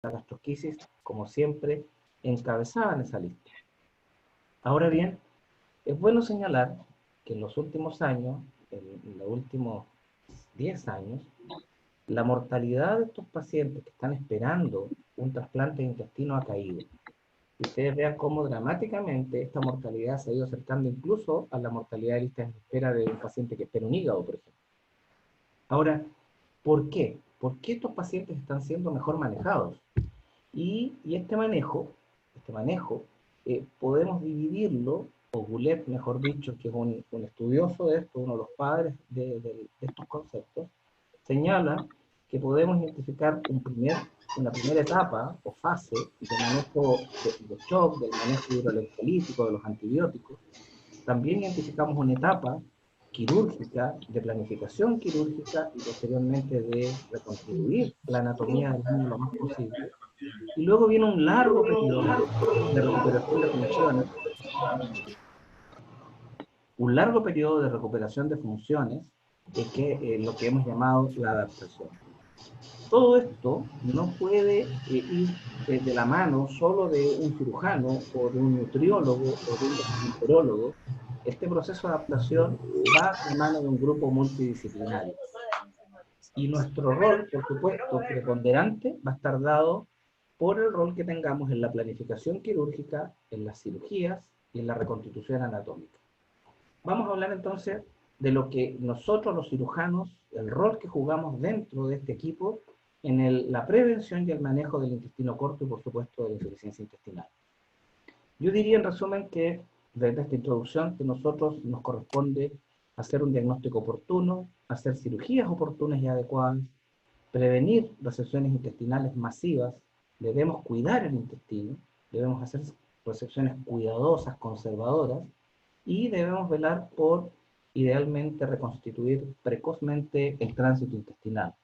la gastrosquisis, como siempre, encabezaban esa lista. Ahora bien, es bueno señalar que en los últimos años, en los últimos 10 años, la mortalidad de estos pacientes que están esperando un trasplante de intestino ha caído. Y ustedes vean cómo dramáticamente esta mortalidad se ha ido acercando incluso a la mortalidad de listas de espera de un paciente que espera un hígado, por ejemplo. Ahora, ¿por qué? ¿Por qué estos pacientes están siendo mejor manejados? Y este manejo podemos dividirlo, o Goulet, mejor dicho, que es un estudioso de esto, uno de los padres de estos conceptos, señala que podemos identificar una primera etapa o fase de manejo de shock, del manejo hidroelectrolítico, de los antibióticos. También identificamos una etapa quirúrgica, de planificación quirúrgica y posteriormente de reconstruir la anatomía del niño lo más posible. Y luego viene un largo periodo de recuperación de funciones, un largo periodo de recuperación de funciones, que lo que hemos llamado la adaptación. Todo esto no puede ir de la mano solo de un cirujano o de un nutriólogo o de un gastroenterólogo. Este proceso de adaptación va de mano de un grupo multidisciplinario. Y nuestro rol, por supuesto, preponderante, va a estar dado por el rol que tengamos en la planificación quirúrgica, en las cirugías y en la reconstitución anatómica. Vamos a hablar entonces de lo que nosotros los cirujanos, el rol que jugamos dentro de este equipo en la prevención y el manejo del intestino corto y por supuesto de la insuficiencia intestinal. Yo diría en resumen que desde esta introducción que nosotros nos corresponde hacer un diagnóstico oportuno, hacer cirugías oportunas y adecuadas, prevenir resecciones intestinales masivas, debemos cuidar el intestino, debemos hacer resecciones cuidadosas, conservadoras, y debemos velar por, idealmente, reconstituir precozmente el tránsito intestinal.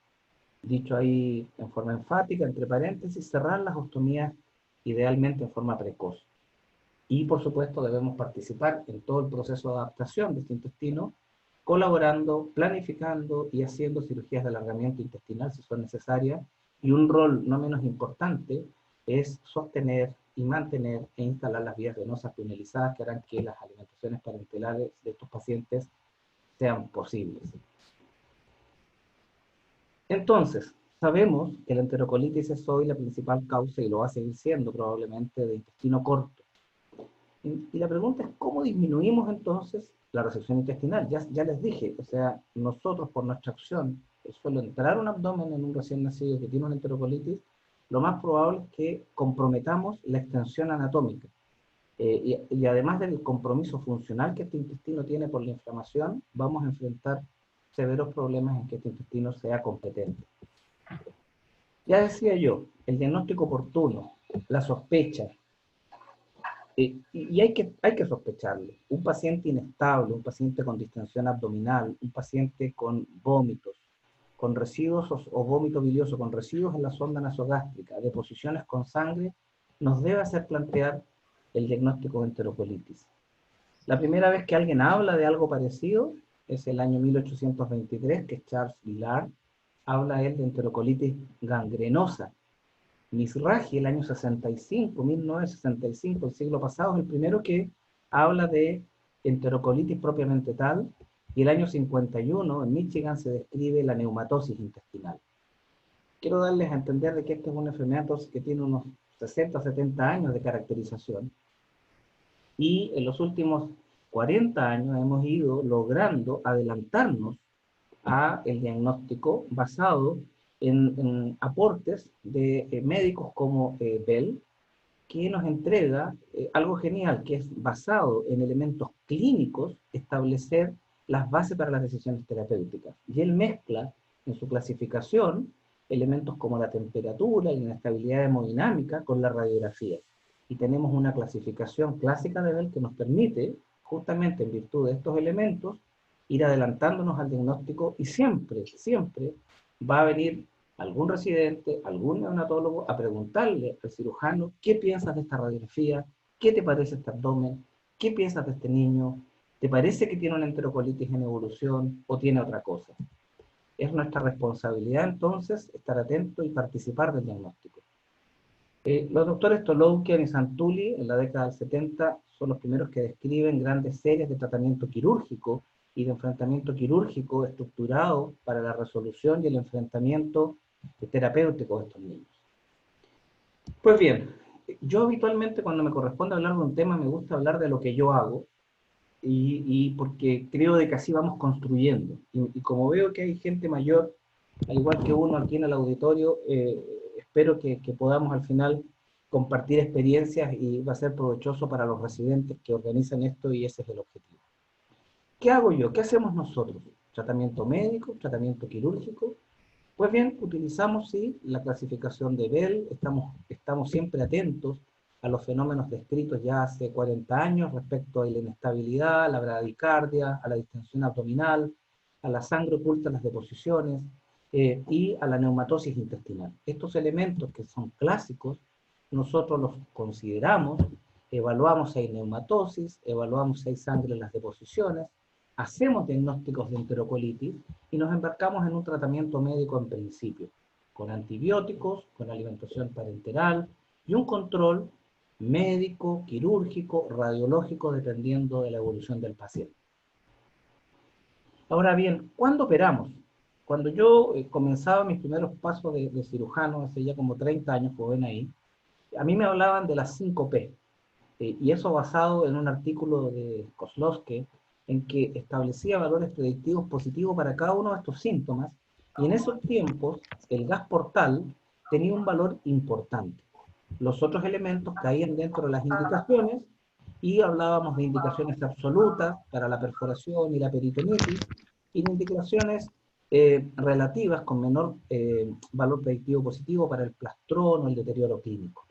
Dicho ahí en forma enfática, entre paréntesis, cerrar las ostomías idealmente en forma precoz. Y por supuesto debemos participar en todo el proceso de adaptación de este intestino, colaborando, planificando y haciendo cirugías de alargamiento intestinal si son necesarias. Y un rol no menos importante es sostener y mantener e instalar las vías venosas tunelizadas que harán que las alimentaciones parentelares de estos pacientes sean posibles. Entonces, sabemos que la enterocolitis es hoy la principal causa, y lo va a seguir siendo probablemente, de intestino corto. Y la pregunta es, ¿cómo disminuimos entonces la resección intestinal? Ya les dije, o sea, nosotros por nuestra acción, suelo entrar un abdomen en un recién nacido que tiene una enterocolitis, lo más probable es que comprometamos la extensión anatómica. Y además del compromiso funcional que este intestino tiene por la inflamación, vamos a enfrentar severos problemas en que este intestino sea competente. Ya decía yo, el diagnóstico oportuno, la sospecha, y hay que sospecharlo. Un paciente inestable, un paciente con distensión abdominal, un paciente con vómitos, con residuos o vómito bilioso, con residuos en la sonda nasogástrica, deposiciones con sangre, nos debe hacer plantear el diagnóstico de enterocolitis. La primera vez que alguien habla de algo parecido es el año 1823, que Charles Villard habla él de enterocolitis gangrenosa. Mizrahi, el año 65, 1965, el siglo pasado, es el primero que habla de enterocolitis propiamente tal, y el año 51, en Michigan, se describe la neumatosis intestinal. Quiero darles a entender de que esta es una enfermedad que tiene unos 60 o 70 años de caracterización, y en los últimos 40 años hemos ido logrando adelantarnos a el diagnóstico basado en aportes de médicos como Bell, que nos entrega algo genial, que es basado en elementos clínicos, establecer las bases para las decisiones terapéuticas. Y él mezcla en su clasificación elementos como la temperatura y la inestabilidad hemodinámica con la radiografía. Y tenemos una clasificación clásica de Bell que nos permite, justamente en virtud de estos elementos, ir adelantándonos al diagnóstico, y siempre, siempre va a venir algún residente, algún neonatólogo a preguntarle al cirujano: ¿qué piensas de esta radiografía? ¿Qué te parece este abdomen? ¿Qué piensas de este niño? ¿Te parece que tiene una enterocolitis en evolución o tiene otra cosa? Es nuestra responsabilidad entonces estar atento y participar del diagnóstico. Los doctores Toloukian y Santulli en la década del 70 son los primeros que describen grandes series de tratamiento quirúrgico y de enfrentamiento quirúrgico estructurado para la resolución y el enfrentamiento terapéutico de estos niños. Pues bien, yo habitualmente cuando me corresponde hablar de un tema me gusta hablar de lo que yo hago y porque creo de que así vamos construyendo. Y como veo que hay gente mayor, al igual que uno aquí en el auditorio, espero que podamos al final compartir experiencias y va a ser provechoso para los residentes que organizan esto y ese es el objetivo. ¿Qué hago yo? ¿Qué hacemos nosotros? ¿Tratamiento médico? ¿Tratamiento quirúrgico? Pues bien, utilizamos sí la clasificación de Bell, estamos siempre atentos a los fenómenos descritos ya hace 40 años respecto a la inestabilidad, a la bradicardia, a la distensión abdominal, a la sangre oculta en las deposiciones y a la neumatosis intestinal. Estos elementos que son clásicos, nosotros los consideramos, evaluamos si hay neumatosis, evaluamos si hay sangre en las deposiciones, hacemos diagnósticos de enterocolitis y nos embarcamos en un tratamiento médico en principio, con antibióticos, con alimentación parenteral y un control médico, quirúrgico, radiológico, dependiendo de la evolución del paciente. Ahora bien, ¿cuándo operamos? Cuando yo comenzaba mis primeros pasos de cirujano, hace ya como 30 años, joven ahí, a mí me hablaban de las 5P, y eso basado en un artículo de Kozlowski, en que establecía valores predictivos positivos para cada uno de estos síntomas, y en esos tiempos el gas portal tenía un valor importante. Los otros elementos caían dentro de las indicaciones, y hablábamos de indicaciones absolutas para la perforación y la peritonitis, y de indicaciones relativas con menor valor predictivo positivo para el plastrón o el deterioro clínico.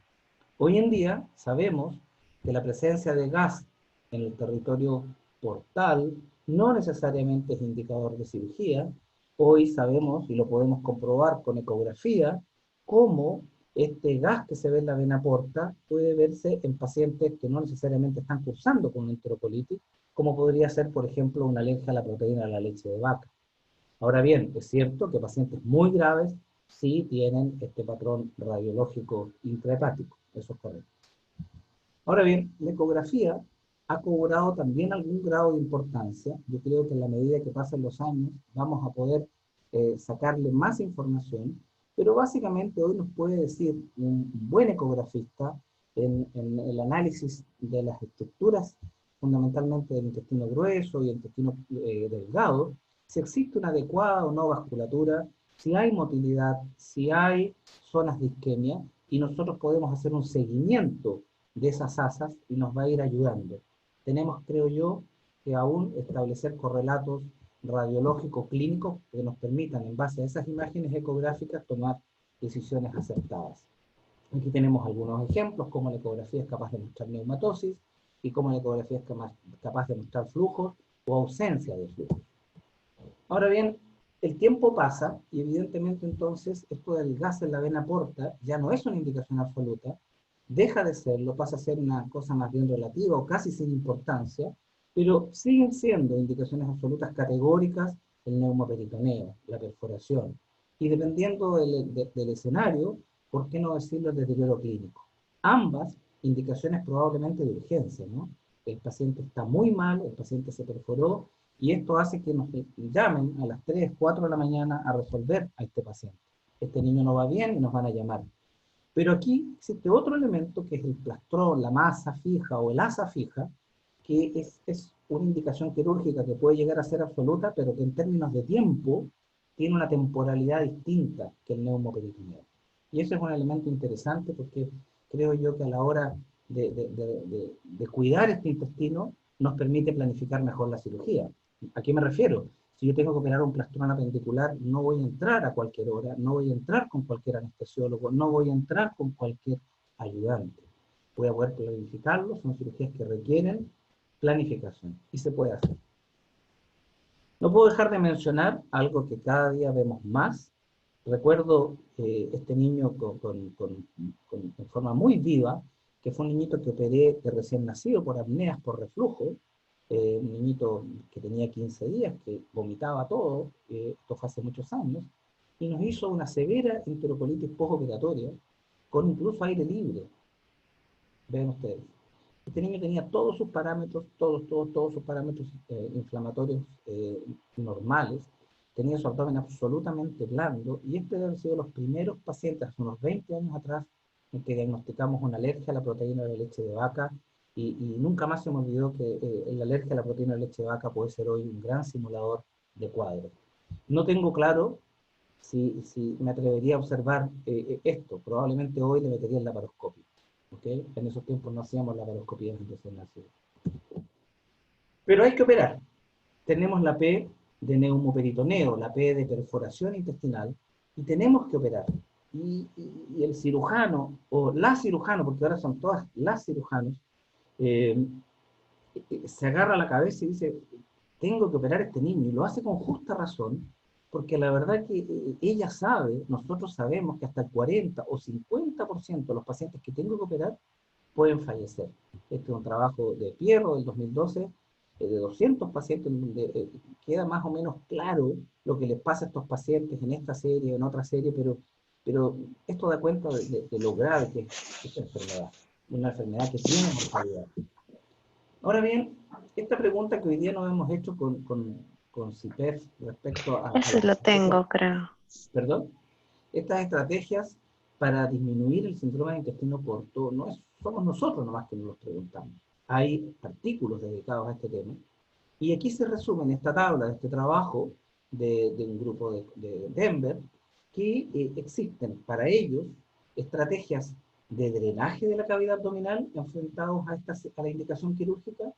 Hoy en día sabemos que la presencia de gas en el territorio portal no necesariamente es indicador de cirugía. Hoy sabemos, y lo podemos comprobar con ecografía, cómo este gas que se ve en la vena porta puede verse en pacientes que no necesariamente están cursando con enterocolitis, como podría ser, por ejemplo, una alergia a la proteína de la leche de vaca. Ahora bien, es cierto que pacientes muy graves sí tienen este patrón radiológico intrahepático, eso es correcto. Ahora bien, la ecografía ha cobrado también algún grado de importancia. Yo creo que en la medida que pasan los años vamos a poder sacarle más información, pero básicamente hoy nos puede decir un buen ecografista en el análisis de las estructuras, fundamentalmente del intestino grueso y el intestino delgado, si existe una adecuada o no vasculatura, si hay motilidad, si hay zonas de isquemia, y nosotros podemos hacer un seguimiento de esas asas y nos va a ir ayudando. Tenemos, creo yo, que aún establecer correlatos radiológicos clínicos que nos permitan, en base a esas imágenes ecográficas, tomar decisiones acertadas. Aquí tenemos algunos ejemplos, cómo la ecografía es capaz de mostrar neumatosis y cómo la ecografía es capaz de mostrar flujos o ausencia de flujos. Ahora bien, el tiempo pasa y evidentemente entonces esto del gas en la vena porta ya no es una indicación absoluta, deja de serlo, pasa a ser una cosa más bien relativa o casi sin importancia, pero siguen siendo indicaciones absolutas categóricas el neumoperitoneo, la perforación, y dependiendo del escenario, ¿por qué no decirlo el deterioro clínico? Ambas indicaciones probablemente de urgencia, ¿no? El paciente está muy mal, el paciente se perforó, y esto hace que nos llamen a las 3, 4 de la mañana a resolver a este paciente. Este niño no va bien y nos van a llamar. Pero aquí existe otro elemento que es el plastrón, la masa fija o el asa fija, que es una indicación quirúrgica que puede llegar a ser absoluta, pero que en términos de tiempo tiene una temporalidad distinta que el neumoperitoneo. Y eso es un elemento interesante porque creo yo que a la hora de cuidar este intestino nos permite planificar mejor la cirugía. ¿A qué me refiero? Si yo tengo que operar un plastrón apendicular, no voy a entrar a cualquier hora, no voy a entrar con cualquier anestesiólogo, no voy a entrar con cualquier ayudante. Voy a poder planificarlo, son cirugías que requieren planificación y se puede hacer. No puedo dejar de mencionar algo que cada día vemos más. Recuerdo este niño en forma muy viva, que fue un niñito que operé de recién nacido por apneas, por reflujo, un niñito que tenía 15 días, que vomitaba todo, esto fue hace muchos años, y nos hizo una severa enterocolitis postoperatoria, con incluso aire libre. Vean ustedes. Este niño tenía todos sus parámetros, todos sus parámetros inflamatorios normales, tenía su abdomen absolutamente blando, y este debe haber sido los primeros pacientes, hace unos 20 años atrás, en que diagnosticamos una alergia a la proteína de la leche de vaca, y nunca más se me olvidó que la alergia a la proteína de la leche de vaca puede ser hoy un gran simulador de cuadros. No tengo claro si me atrevería a observar esto. Probablemente hoy le metería el laparoscopio. ¿Okay? En esos tiempos no hacíamos laparoscopías en recién nacido. Pero hay que operar. Tenemos la P de neumoperitoneo, la P de perforación intestinal, y tenemos que operar. Y el cirujano, o la cirujano, porque ahora son todas las cirujanos, se agarra la cabeza y dice, tengo que operar a este niño, y lo hace con justa razón, porque la verdad que ella sabe, nosotros sabemos que hasta el 40 o 50% de los pacientes que tengo que operar pueden fallecer. Este es un trabajo de Pierro del 2012, de 200 pacientes, donde queda más o menos claro lo que les pasa a estos pacientes en esta serie o en otra serie, pero esto da cuenta de lo grave que es esta enfermedad, una enfermedad que tiene mortalidad. Ahora bien, esta pregunta que hoy día nos hemos hecho con CIPEF respecto a Ese las lo estrategias, tengo, creo. perdón, estas estrategias para disminuir el síndrome de intestino corto, no somos nosotros nomás que nos los preguntamos. Hay artículos dedicados a este tema, y aquí se resume en esta tabla de este trabajo de un grupo de Denver, que existen para ellos estrategias de drenaje de la cavidad abdominal enfrentados a la indicación quirúrgica,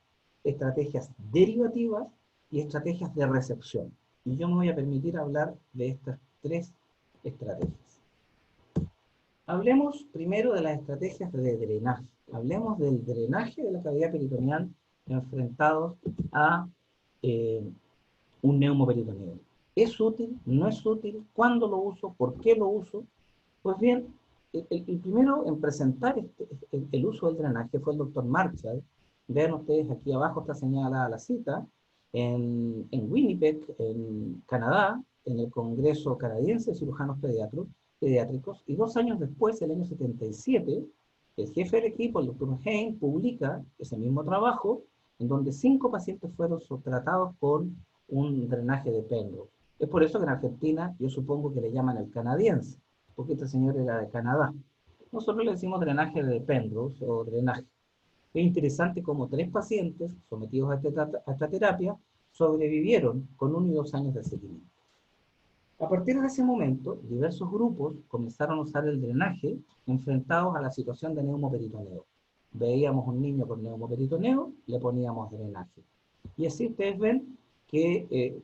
estrategias derivativas y estrategias de recepción. Y yo me voy a permitir hablar de estas tres estrategias. Hablemos primero de las estrategias de drenaje. Hablemos del drenaje de la cavidad peritoneal enfrentados a un neumoperitoneo. ¿Es útil? ¿No es útil? ¿Cuándo lo uso? ¿Por qué lo uso? Pues bien, el primero en presentar el uso del drenaje fue el doctor Marshall. Vean ustedes, aquí abajo está señalada la cita, en Winnipeg, en Canadá, en el Congreso Canadiense de Cirujanos Pediátricos, y 2 años después, el año 77, el jefe del equipo, el doctor Hein, publica ese mismo trabajo, en donde 5 pacientes fueron tratados con un drenaje de Penrose. Es por eso que en Argentina yo supongo que le llaman el canadiense, porque este señor era de Canadá. Nosotros le decimos drenaje de Penrose o drenaje. Es interesante cómo 3 pacientes sometidos a esta terapia sobrevivieron con 1 y 2 años de seguimiento. A partir de ese momento, diversos grupos comenzaron a usar el drenaje enfrentados a la situación de neumoperitoneo. Veíamos un niño con neumoperitoneo, le poníamos drenaje. Y así ustedes ven que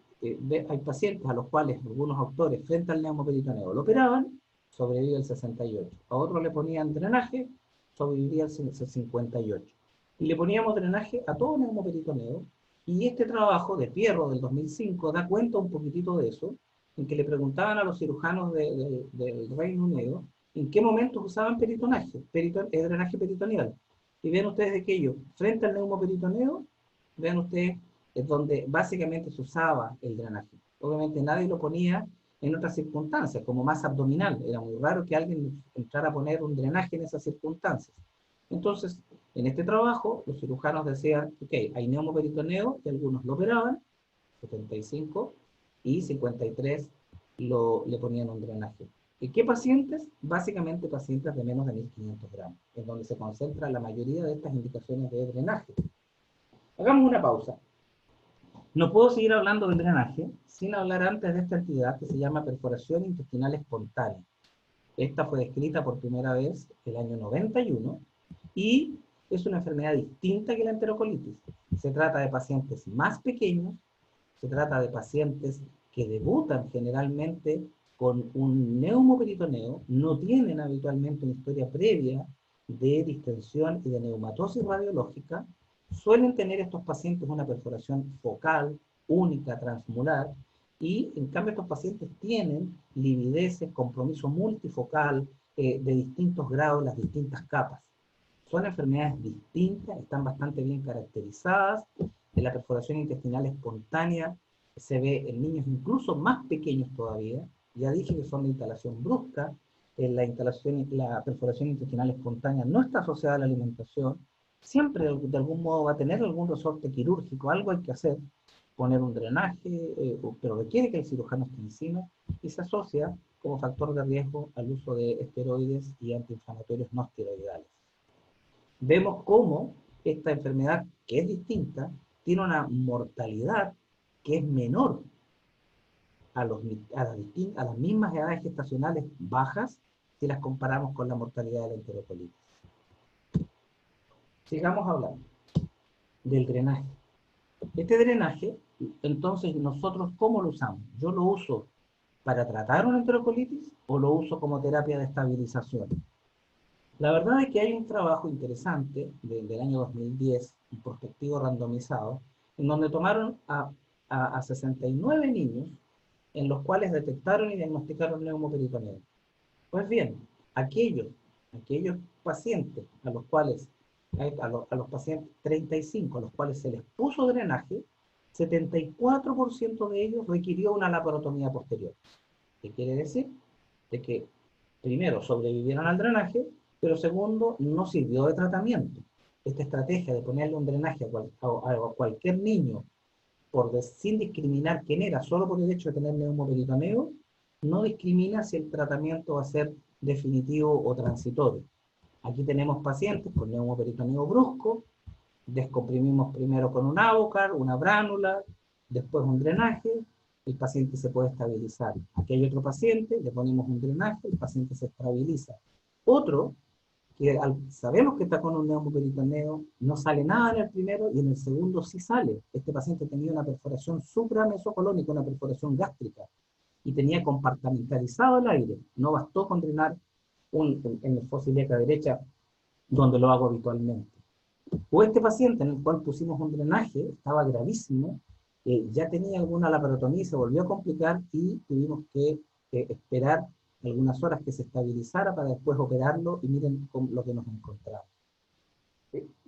hay pacientes a los cuales algunos autores frente al neumoperitoneo lo operaban, sobrevive el 68. A otros le ponían drenaje, sobrevivía el 58. Y le poníamos drenaje a todo neumoperitoneo, y este trabajo de Pierro del 2005 da cuenta un poquitito de eso, en que le preguntaban a los cirujanos del Reino Unido en qué momentos usaban peritonaje, drenaje peritoneal. Y ven ustedes aquello, frente al neumoperitoneo, vean ustedes, es donde básicamente se usaba el drenaje. Obviamente nadie lo ponía en otras circunstancias, como más abdominal. Era muy raro que alguien entrara a poner un drenaje en esas circunstancias. Entonces, en este trabajo, los cirujanos decían, ok, hay neumoperitoneo, y algunos lo operaban, 75, y 53 le ponían un drenaje. ¿Y qué pacientes? Básicamente pacientes de menos de 1500 gramos, en donde se concentra la mayoría de estas indicaciones de drenaje. Hagamos una pausa. No puedo seguir hablando del drenaje sin hablar antes de esta actividad que se llama perforación intestinal espontánea. Esta fue descrita por primera vez el año 91 y es una enfermedad distinta que la enterocolitis. Se trata de pacientes más pequeños, se trata de pacientes que debutan generalmente con un neumoperitoneo, no tienen habitualmente una historia previa de distensión y de neumatosis radiológica, suelen tener estos pacientes una perforación focal, única, transmular, y en cambio estos pacientes tienen livideces, compromiso multifocal, de distintos grados, las distintas capas. Son enfermedades distintas, están bastante bien caracterizadas. En la perforación intestinal espontánea se ve en niños incluso más pequeños todavía. Ya dije que son de instalación brusca, la perforación intestinal espontánea no está asociada a la alimentación, siempre de algún modo va a tener algún resorte quirúrgico, algo hay que hacer, poner un drenaje, pero requiere que el cirujano esté encima, y se asocia como factor de riesgo al uso de esteroides y antiinflamatorios no esteroidales. Vemos cómo esta enfermedad, que es distinta, tiene una mortalidad que es menor a las mismas edades gestacionales bajas si las comparamos con la mortalidad de la enterocolitis. Sigamos hablando del drenaje. Este drenaje, entonces, nosotros, ¿cómo lo usamos? Yo lo uso para tratar una enterocolitis o lo uso como terapia de estabilización. La verdad es que hay un trabajo interesante del año 2010, un prospectivo randomizado, en donde tomaron a 69 niños en los cuales detectaron y diagnosticaron neumoperitoneo. Pues bien, aquellos pacientes a los cuales, a los pacientes 35 a los cuales se les puso drenaje, 74% de ellos requirió una laparotomía posterior. ¿Qué quiere decir? De que primero sobrevivieron al drenaje, pero segundo, no sirvió de tratamiento. Esta estrategia de ponerle un drenaje a cualquier niño sin discriminar quién era, solo por el hecho de tener neumoperitoneo, no discrimina si el tratamiento va a ser definitivo o transitorio. Aquí tenemos pacientes con neumoperitoneo brusco, descomprimimos primero con un Avocar, una bránula, después un drenaje, el paciente se puede estabilizar. Aquí hay otro paciente, le ponemos un drenaje, el paciente se estabiliza. Otro, que sabemos que está con un neumoperitoneo, no sale nada en el primero y en el segundo sí sale. Este paciente tenía una perforación supramesocolónica, una perforación gástrica, y tenía compartimentalizado el aire. No bastó con drenar en el fosa ilíaca derecha, donde lo hago habitualmente. O este paciente en el cual pusimos un drenaje, estaba gravísimo, ya tenía alguna laparotomía y se volvió a complicar y tuvimos que esperar algunas horas que se estabilizara para después operarlo y miren lo que nos encontramos.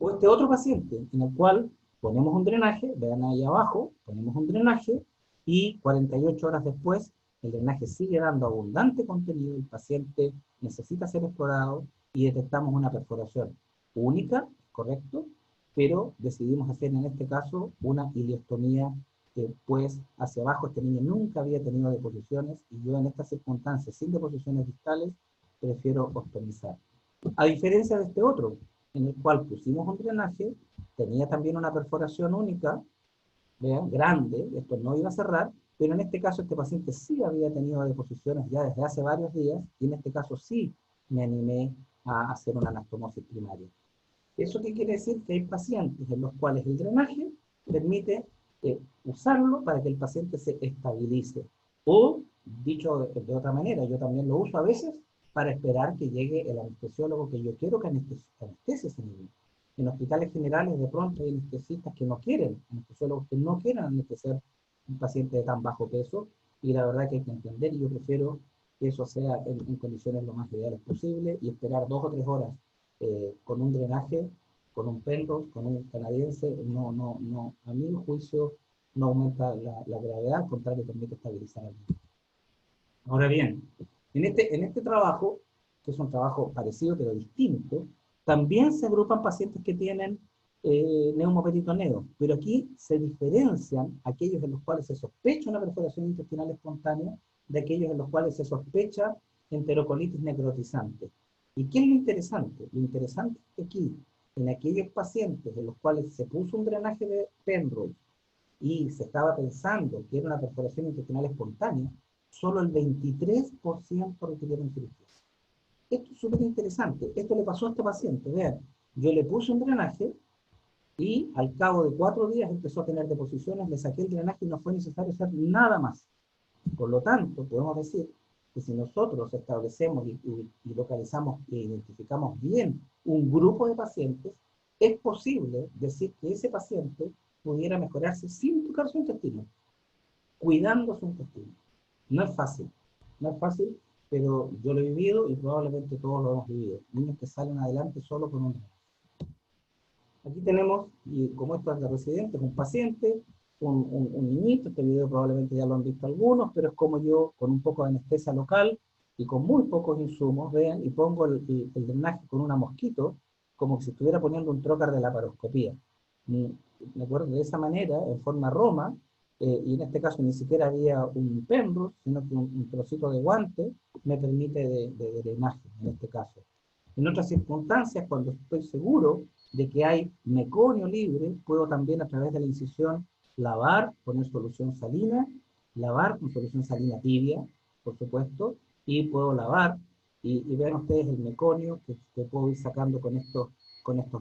O este otro paciente en el cual ponemos un drenaje, vean ahí abajo, ponemos un drenaje y 48 horas después el drenaje sigue dando abundante contenido, el paciente necesita ser explorado y detectamos una perforación única, correcto, pero decidimos hacer en este caso una ileostomía pues hacia abajo. Este niño nunca había tenido deposiciones y yo en estas circunstancias sin deposiciones distales prefiero ostomizar. A diferencia de este otro, en el cual pusimos un drenaje, tenía también una perforación única, vean, grande, esto no iba a cerrar, pero en este caso este paciente sí había tenido deposiciones ya desde hace varios días, y en este caso sí me animé a hacer una anastomosis primaria. ¿Eso qué quiere decir? Que hay pacientes en los cuales el drenaje permite usarlo para que el paciente se estabilice. O, dicho de otra manera, yo también lo uso a veces para esperar que llegue el anestesiólogo que yo quiero que anestesie ese niño. En hospitales generales de pronto hay anestesistas que no quieren, anestesiólogos que no quieren anestesiar un paciente de tan bajo peso, y la verdad que hay que entender, y yo prefiero que eso sea en condiciones lo más ideales posible y esperar 2 o 3 horas con un drenaje, con un Penrose, con un canadiense, no, a mi juicio no aumenta la gravedad, al contrario, permite estabilizar al niño. Ahora bien, en este trabajo, que es un trabajo parecido pero distinto, también se agrupan pacientes que tienen neumoperitoneo, pero aquí se diferencian aquellos en los cuales se sospecha una perforación intestinal espontánea de aquellos en los cuales se sospecha enterocolitis necrotizante. ¿Y qué es lo interesante? Lo interesante es que aquí, en aquellos pacientes en los cuales se puso un drenaje de Penrose y se estaba pensando que era una perforación intestinal espontánea, solo el 23% requirieron cirugía. Esto es súper interesante. Esto le pasó a este paciente. Vean, yo le puse un drenaje y al cabo de 4 días empezó a tener deposiciones, le saqué el drenaje y no fue necesario hacer nada más. Por lo tanto, podemos decir que si nosotros establecemos y localizamos e identificamos bien un grupo de pacientes, es posible decir que ese paciente pudiera mejorarse sin tocar su intestino, cuidando su intestino. No es fácil, no es fácil, pero yo lo he vivido y probablemente todos lo hemos vivido. Niños que salen adelante solo con un. Aquí tenemos, y como esto es de residentes, un paciente, un niñito. Este video probablemente ya lo han visto algunos, pero es como yo, con un poco de anestesia local, y con muy pocos insumos, vean, y pongo el drenaje con una mosquito, como si estuviera poniendo un trocar de laparoscopía. ¿De acuerdo? De esa manera, en forma Roma, y en este caso ni siquiera había un Penrose, sino que un trocito de guante me permite de drenaje, en este caso. En otras circunstancias, cuando estoy seguro de que hay meconio libre, puedo también a través de la incisión lavar, poner solución salina, lavar con solución salina tibia, por supuesto, y puedo lavar, y vean ustedes el meconio que puedo ir sacando con estos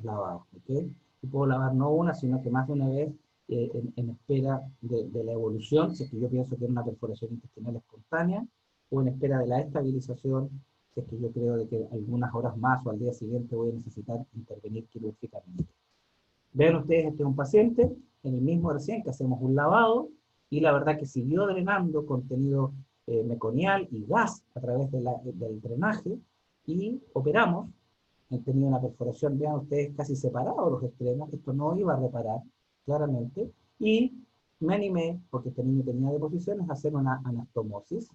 lavados, ¿ok? Y puedo lavar no una, sino que más de una vez en espera de la evolución, si es que yo pienso que es una perforación intestinal espontánea, o en espera de la estabilización, si es que yo creo de que algunas horas más o al día siguiente voy a necesitar intervenir quirúrgicamente. Vean ustedes, este es un paciente, en el mismo recién que hacemos un lavado, y la verdad que siguió drenando contenido meconial y gas a través del drenaje, y operamos. He tenido una perforación, vean ustedes, casi separados los extremos, esto no iba a reparar, claramente, y me animé, porque este niño tenía deposiciones, a hacer una anastomosis,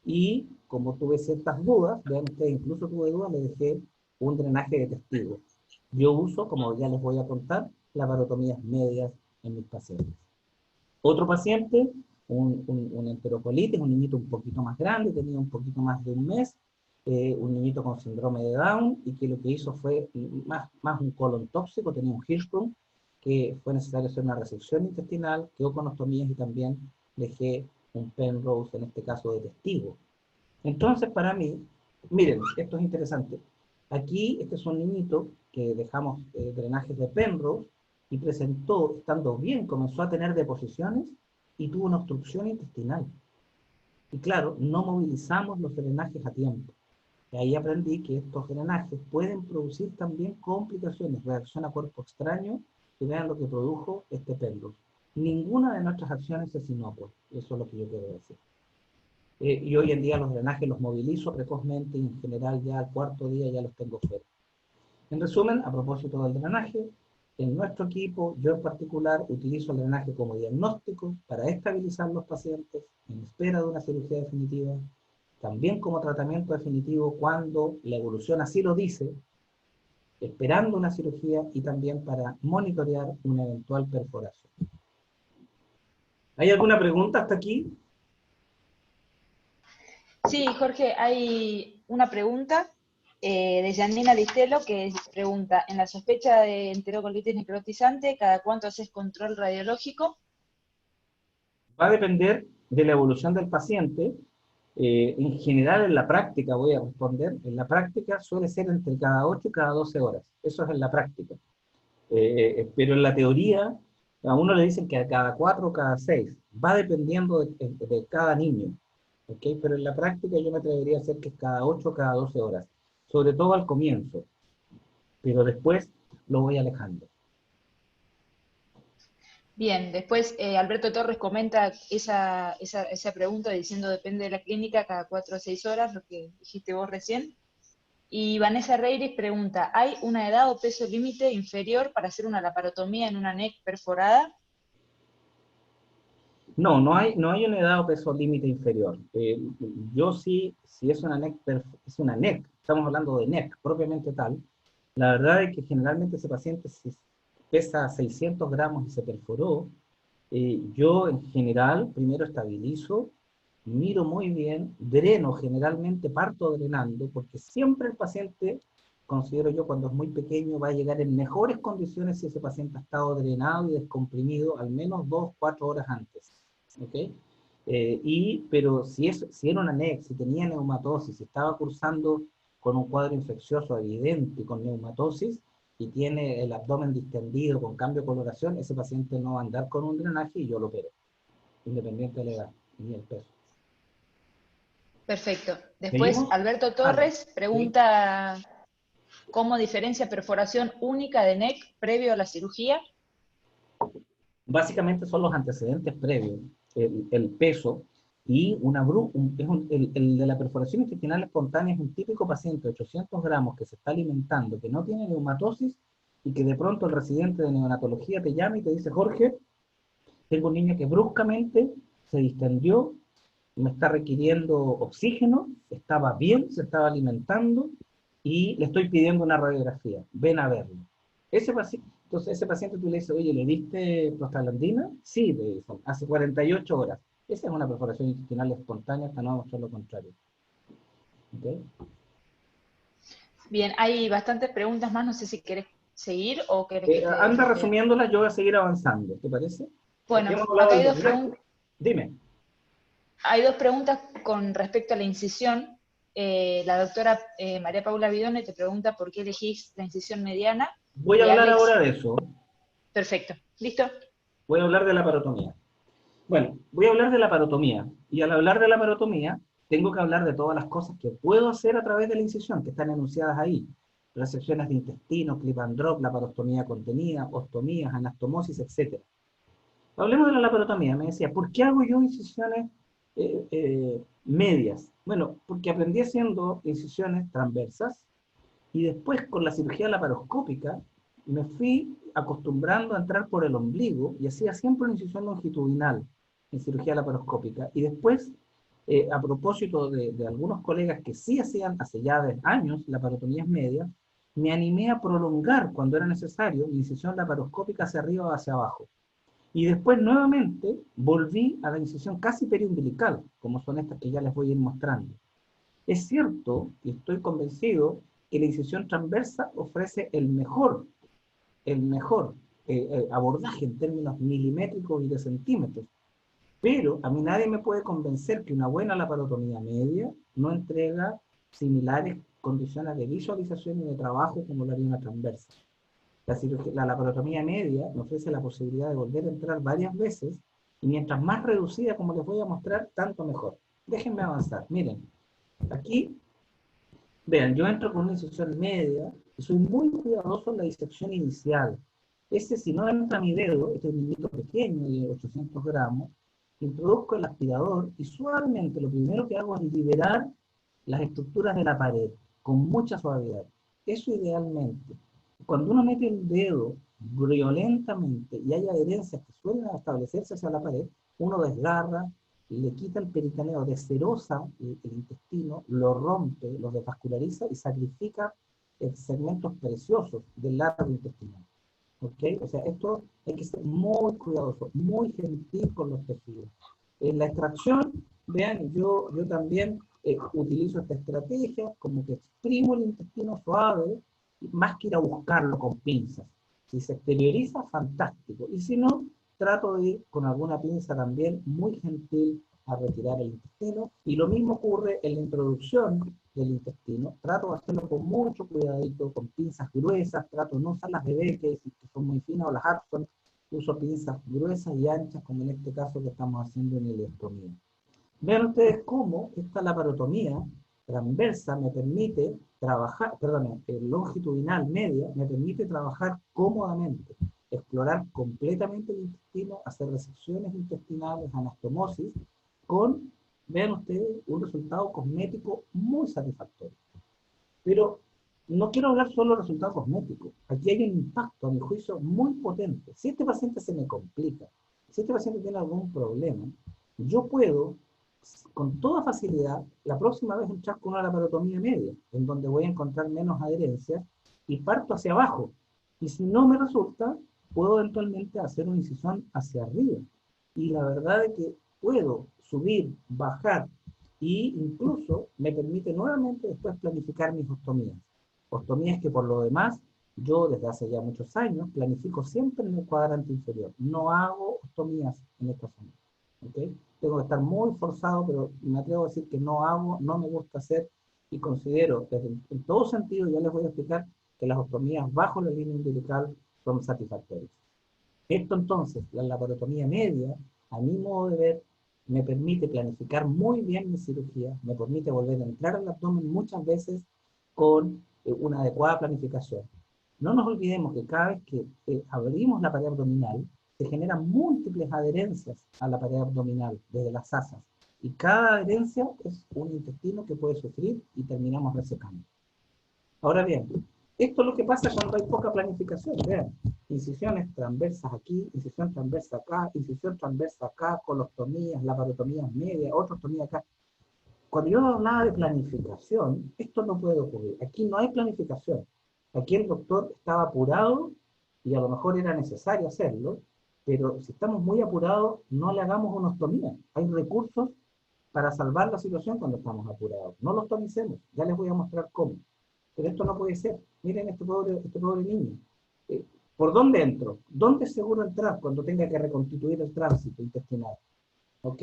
y como tuve ciertas dudas, vean ustedes, incluso tuve dudas, le dejé un drenaje de testigo. Yo uso, como ya les voy a contar, laparotomías medias en mis pacientes. Otro paciente, un enterocolitis, un niñito un poquito más grande, tenía un poquito más de un mes, un niñito con síndrome de Down, y que lo que hizo fue más un colon tóxico, tenía un Hirschsprung, que fue necesario hacer una resección intestinal, quedó con ostomías, y también dejé un Penrose, en este caso de testigo. Entonces, para mí, miren, esto es interesante. Aquí, este es un niñito que dejamos drenajes de Penrose, y presentó, estando bien, comenzó a tener deposiciones y tuvo una obstrucción intestinal. Y claro, no movilizamos los drenajes a tiempo. Y ahí aprendí que estos drenajes pueden producir también complicaciones, reacción a cuerpo extraño, y vean lo que produjo este Penrose. Ninguna de nuestras acciones es inocua, eso es lo que yo quiero decir. Y hoy en día los drenajes los movilizo precozmente, y en general ya al cuarto día ya los tengo fuera. En resumen, a propósito del drenaje, en nuestro equipo, yo en particular, utilizo el drenaje como diagnóstico para estabilizar los pacientes en espera de una cirugía definitiva, también como tratamiento definitivo cuando la evolución así lo dice, esperando una cirugía, y también para monitorear una eventual perforación. ¿Hay alguna pregunta hasta aquí? Sí, Jorge, hay una pregunta de Janina Listelo que pregunta, en la sospecha de enterocolitis necrotizante, ¿cada cuánto haces control radiológico? Va a depender de la evolución del paciente. En general, en la práctica, voy a responder, en la práctica suele ser entre cada 8 y cada 12 horas. Eso es en la práctica. Pero en la teoría, a uno le dicen que a cada 4 o cada 6. Va dependiendo de cada niño. ¿Okay? Pero en la práctica yo me atrevería a hacer que cada 8 o cada 12 horas. Sobre todo al comienzo. Pero después lo voy alejando. Bien, después Alberto Torres comenta esa pregunta diciendo depende de la clínica, cada 4 o 6 horas, lo que dijiste vos recién. Y Vanessa Reiris pregunta, ¿hay una edad o peso límite inferior para hacer una laparotomía en una NEC perforada? No, no hay una edad o peso límite inferior. Yo sí, si es una es una NEC, estamos hablando de NEC propiamente tal, la verdad es que generalmente ese paciente, si pesa 600 gramos y se perforó, yo en general primero estabilizo, miro muy bien, dreno, generalmente parto drenando, porque siempre el paciente, considero yo, cuando es muy pequeño, va a llegar en mejores condiciones si ese paciente ha estado drenado y descomprimido al menos 2 o 4 horas antes. ¿Okay? Pero si era una NEC, si tenía neumatosis, si estaba cursando con un cuadro infeccioso evidente, con neumatosis, y tiene el abdomen distendido con cambio de coloración, ese paciente no va a andar con un drenaje y yo lo opero, independiente de la edad y el peso. Perfecto. Después ¿Seguimos? Alberto Vale. Torres ¿Sí? pregunta, ¿cómo diferencia perforación única de NEC previo a la cirugía? Básicamente son los antecedentes previos, el peso, y el de la perforación intestinal espontánea es un típico paciente de 800 gramos que se está alimentando, que no tiene neumatosis, y que de pronto el residente de neonatología te llama y te dice: Jorge, tengo un niño que bruscamente se distendió, me está requiriendo oxígeno, estaba bien, se estaba alimentando, y le estoy pidiendo una radiografía, ven a verlo. Entonces ese paciente tú le dices, oye, ¿le diste prostaglandina? Sí, te dicen, hace 48 horas. Esa es una perforación intestinal espontánea, hasta no demostrar lo contrario. ¿Okay? Bien, hay bastantes preguntas más, no sé si querés seguir o querés que te Anda las lea. resumiéndolas, yo voy a seguir avanzando, ¿te parece? Porque Bueno, hemos hablado acá del hay dos diagnóstico. preguntas. Dime. Hay dos preguntas con respecto a la incisión. La doctora María Paula Bidone te pregunta por qué elegís la incisión mediana. Voy a Y hablar Alex, ahora de eso. perfecto. ¿Listo? Voy a hablar de la parotomía. Bueno, voy a hablar de la parotomía. Y al hablar de la parotomía, tengo que hablar de todas las cosas que puedo hacer a través de la incisión, que están enunciadas ahí. Resecciones de intestino, clip and drop, laparostomía contenida, ostomías, anastomosis, etc. Hablemos de la laparotomía. Me decía, ¿por qué hago yo incisiones medias? Bueno, porque aprendí haciendo incisiones transversas y después con la cirugía laparoscópica me fui acostumbrando a entrar por el ombligo y hacía siempre una incisión longitudinal en cirugía laparoscópica. Y después, a propósito de algunos colegas que sí hacían hace ya años laparotomías medias, me animé a prolongar cuando era necesario mi incisión laparoscópica hacia arriba o hacia abajo. Y después nuevamente volví a la incisión casi periumbilical, como son estas que ya les voy a ir mostrando. Es cierto, y estoy convencido, que la incisión transversa ofrece el mejor abordaje en términos milimétricos y de centímetros. Pero a mí nadie me puede convencer que una buena laparotomía media no entrega similares condiciones de visualización y de trabajo como la haría una transversa. La laparotomía media me ofrece la posibilidad de volver a entrar varias veces y mientras más reducida, como les voy a mostrar, tanto mejor. Déjenme avanzar. Miren, aquí, vean, yo entro con una incisión media y soy muy cuidadoso en la disección inicial. Si no entra mi dedo, este es un hilito pequeño de 800 gramos, introduzco el aspirador y suavemente lo primero que hago es liberar las estructuras de la pared con mucha suavidad. Eso idealmente. Cuando uno mete el dedo violentamente y hay adherencias que suelen establecerse hacia la pared, uno desgarra, le quita el peritoneo, descerosa el intestino, lo rompe, lo desvasculariza y sacrifica segmentos preciosos del largo intestinal. ¿Okay? O sea, esto hay que ser muy cuidadoso, muy gentil con los tejidos. En la extracción, vean, yo también utilizo esta estrategia, como que exprimo el intestino suave, más que ir a buscarlo con pinzas. Si se exterioriza, fantástico. Y si no, trato de ir con alguna pinza también muy gentil a retirar el intestino. Y lo mismo ocurre en la introducción del intestino. Trato de hacerlo con mucho cuidadito, con pinzas gruesas. Trato de no usar las de Beckett, que son muy finas, o las Hudson. Uso pinzas gruesas y anchas, como en este caso que estamos haciendo en ileostomía. Vean ustedes cómo esta laparotomía transversa me permite trabajar, perdón, longitudinal media, me permite trabajar cómodamente, explorar completamente el intestino, hacer resecciones intestinales, anastomosis, con, vean ustedes, un resultado cosmético muy satisfactorio. Pero no quiero hablar solo de resultados cosméticos. Aquí hay un impacto, a mi juicio, muy potente. Si este paciente se me complica, si este paciente tiene algún problema, yo puedo, con toda facilidad, la próxima vez entrar con una laparotomía media, en donde voy a encontrar menos adherencias y parto hacia abajo. Y si no me resulta, puedo eventualmente hacer una incisión hacia arriba. Y la verdad es que puedo subir, bajar, y incluso me permite nuevamente después planificar mis ostomías. Ostomías que por lo demás, yo desde hace ya muchos años planifico siempre en el cuadrante inferior. No hago ostomías en esta zona. ¿Okay? Tengo que estar muy forzado, pero me atrevo a decir que no hago, no me gusta hacer y considero, en todo sentido, ya les voy a explicar que las ostomías bajo la línea umbilical son satisfactorias. Esto entonces, la laparotomía media, a mi modo de ver, me permite planificar muy bien mi cirugía, me permite volver a entrar al abdomen muchas veces con una adecuada planificación. No nos olvidemos que cada vez que abrimos la pared abdominal, se generan múltiples adherencias a la pared abdominal desde las asas. Y cada adherencia es un intestino que puede sufrir y terminamos resecando. Ahora bien, esto es lo que pasa cuando hay poca planificación. Vean, incisiones transversas aquí, incisión transversa acá, incisión transversa acá, colostomías, laparotomías medias, otra ostomía acá. Cuando yo hablaba de planificación, esto no puede ocurrir. Aquí no hay planificación. Aquí el doctor estaba apurado y a lo mejor era necesario hacerlo, pero si estamos muy apurados, no le hagamos una ostomía. Hay recursos para salvar la situación cuando estamos apurados. No lo ostomicemos, ya les voy a mostrar cómo. Pero esto no puede ser. Miren este pobre niño. Eh, ¿Por dónde entro? ¿Dónde es seguro entrar cuando tenga que reconstituir el tránsito intestinal? ¿Ok?